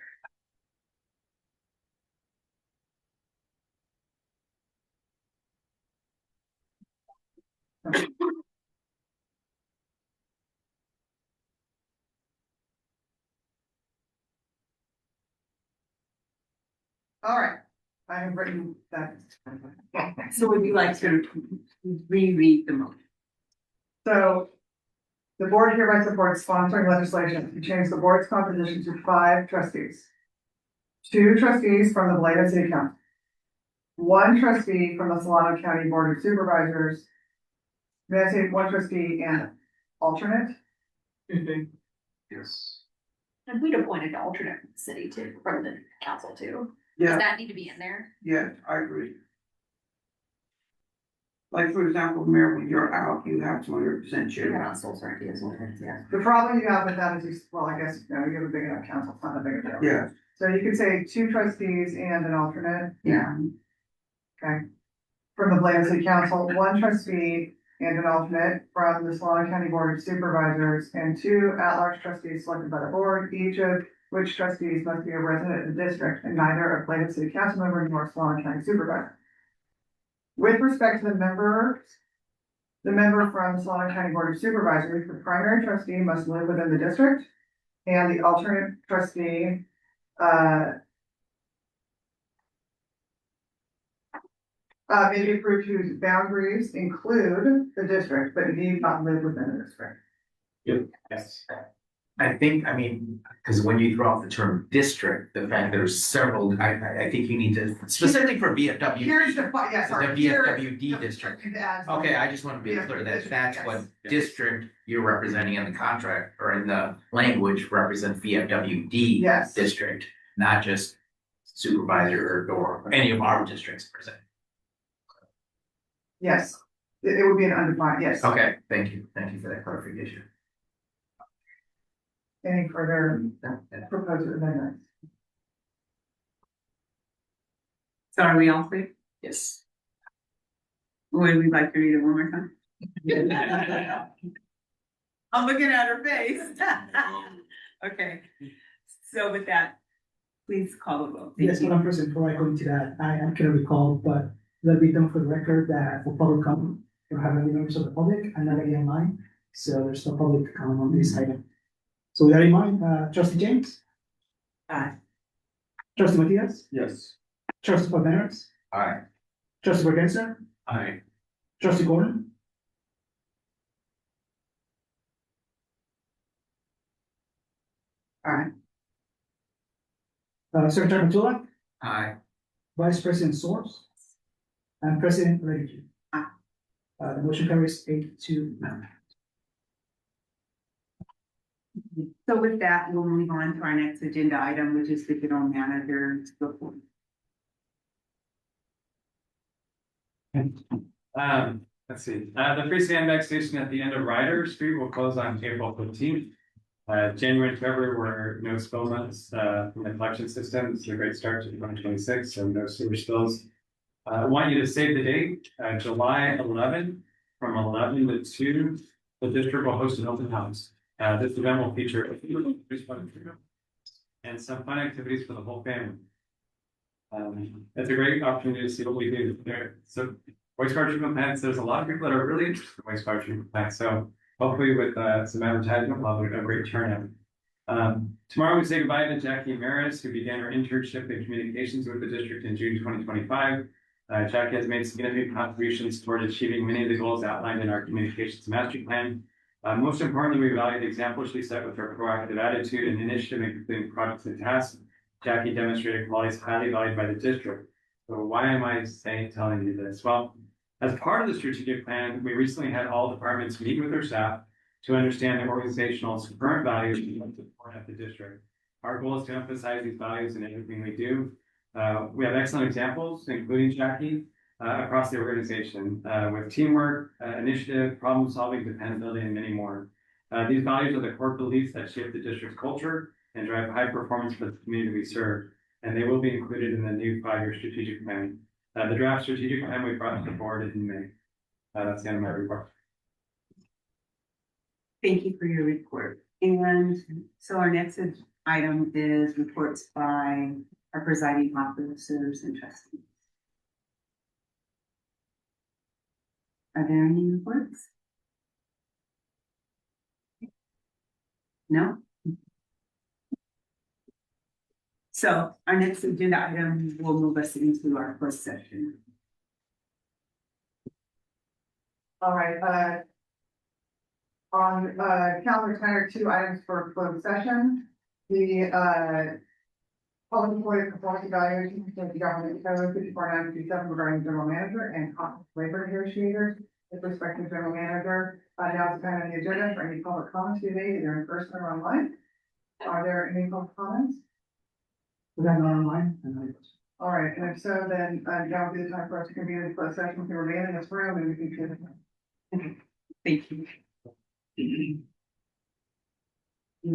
All right, I have written that. So would you like to reread the motion? So the board hereby supports sponsoring legislation to change the board's composition to 5 trustees. 2 trustees from the Vallejo City Council. 1 trustee from the Solano County Board of Supervisors. May I say 1 trustee and alternate? Yes. And we'd appoint an alternate from the city too, from the council too. Yeah, Does that need to be in there? yeah, I agree. Like, for example, Mayor, when you're out, you have 200% You're share. on sole sorority as well, yeah. The problem you have with that is, well, I guess, you have a big enough council, it's not a big deal. Yeah, So you could say 2 trustees and an alternate. yeah, Okay. From the Bland City Council, 1 trustee and an alternate from the Solana County Board of Supervisors, and 2 at-large trustees selected by the board, each of which trustees must be a resident of the district and neither a Bland City Council member nor Solana County Supervisor. With respect to the member from the Solana County Board of Supervisors, the primary trustee must live within the district, and the alternate trustee, may be approved whose boundaries include the district, but need not live within the district. Yes. I think, I mean, because when you throw out the term district, the fact there's several, I think you need to, specifically for VFW. Here's the, yeah, The sorry. VFWD district. Okay, I just want to be Yeah, clear that district, that's yes. what district you're representing in the contract or in the language represents VFWD Yes. district, not just supervisor or any of our districts per se. Yes, it would be an undefined, yes. Okay, thank you for that clarification. Any further proposed amendments? So are we all clear? Yes. Would we like to read it one more time? I'm looking at her face. Okay, so with that, please call the vote. Thank Yes, you. Madam President, before I go into that, I can't recall, but let me done for the record that for public comment, we don't have any members of the public, and not again online, so there's no public comment on this item. So with that in mind, trustee James? Aye. Trustee Matias? Yes. Trustee Bennett? Aye. Trustee Borgenser? Aye. Trustee Gordon? Aye. Secretary Matula? Aye. Vice President Source? And President Reddick. The motion carries 8-0. So with that, we'll move on to our next agenda item, which is the general manager's report. Let's see, the free sandbag station at the end of Ryder Street will close on April 15th. January and February were no spill months, from the collection system. It's a great start to 2026, so no sewer spills. I want you to save the date, July 11, from 11 to 2, the district will host an open house. This event will feature and some fun activities for the whole family. It's a great opportunity to see what we do there. So wastewater treatment plants, there's a lot of people that are really interested in wastewater treatment plants. So hopefully with some advertisement, we'll have a great turnout. Tomorrow we say goodbye to Jackie Maris, who began her internship in communications with the district in June 2025. Jackie has made significant contributions toward achieving many of the goals outlined in our communications master plan. Most importantly, we value the example she set with her proactive attitude and initiative in completing projects and tasks. Jackie demonstrated qualities highly valued by the district. So why am I telling you this? Well, as part of the strategic plan, we recently had all departments meet with their staff to understand the organizational current values at the district. Our goal is to emphasize these values in everything we do. We have excellent examples, including Jackie, across the organization, with teamwork, initiative, problem solving, dependability, and many more. These values are the core beliefs that shape the district's culture and drive high performance for the community we serve, and they will be included in the new 5-year strategic plan. The draft strategic plan we brought to the board in May. That's the end of my report. Thank you for your report. And so our next item is reports by our presiding officers and trustees. Are there any reports? No? So our next agenda item will move us into our first session. All right, on, calendar tender, 2 items for closed session. The, public employee performance evaluation of the government code 54927 regarding general manager and labor negotiators with respect to general manager. Now last time on the agenda for any public comments to be made, either in person or online. Are there any public comments? We got none online, and All right, and if so, then, now would be the time for us to convene a closed session to remain in this room and we can. Thank you.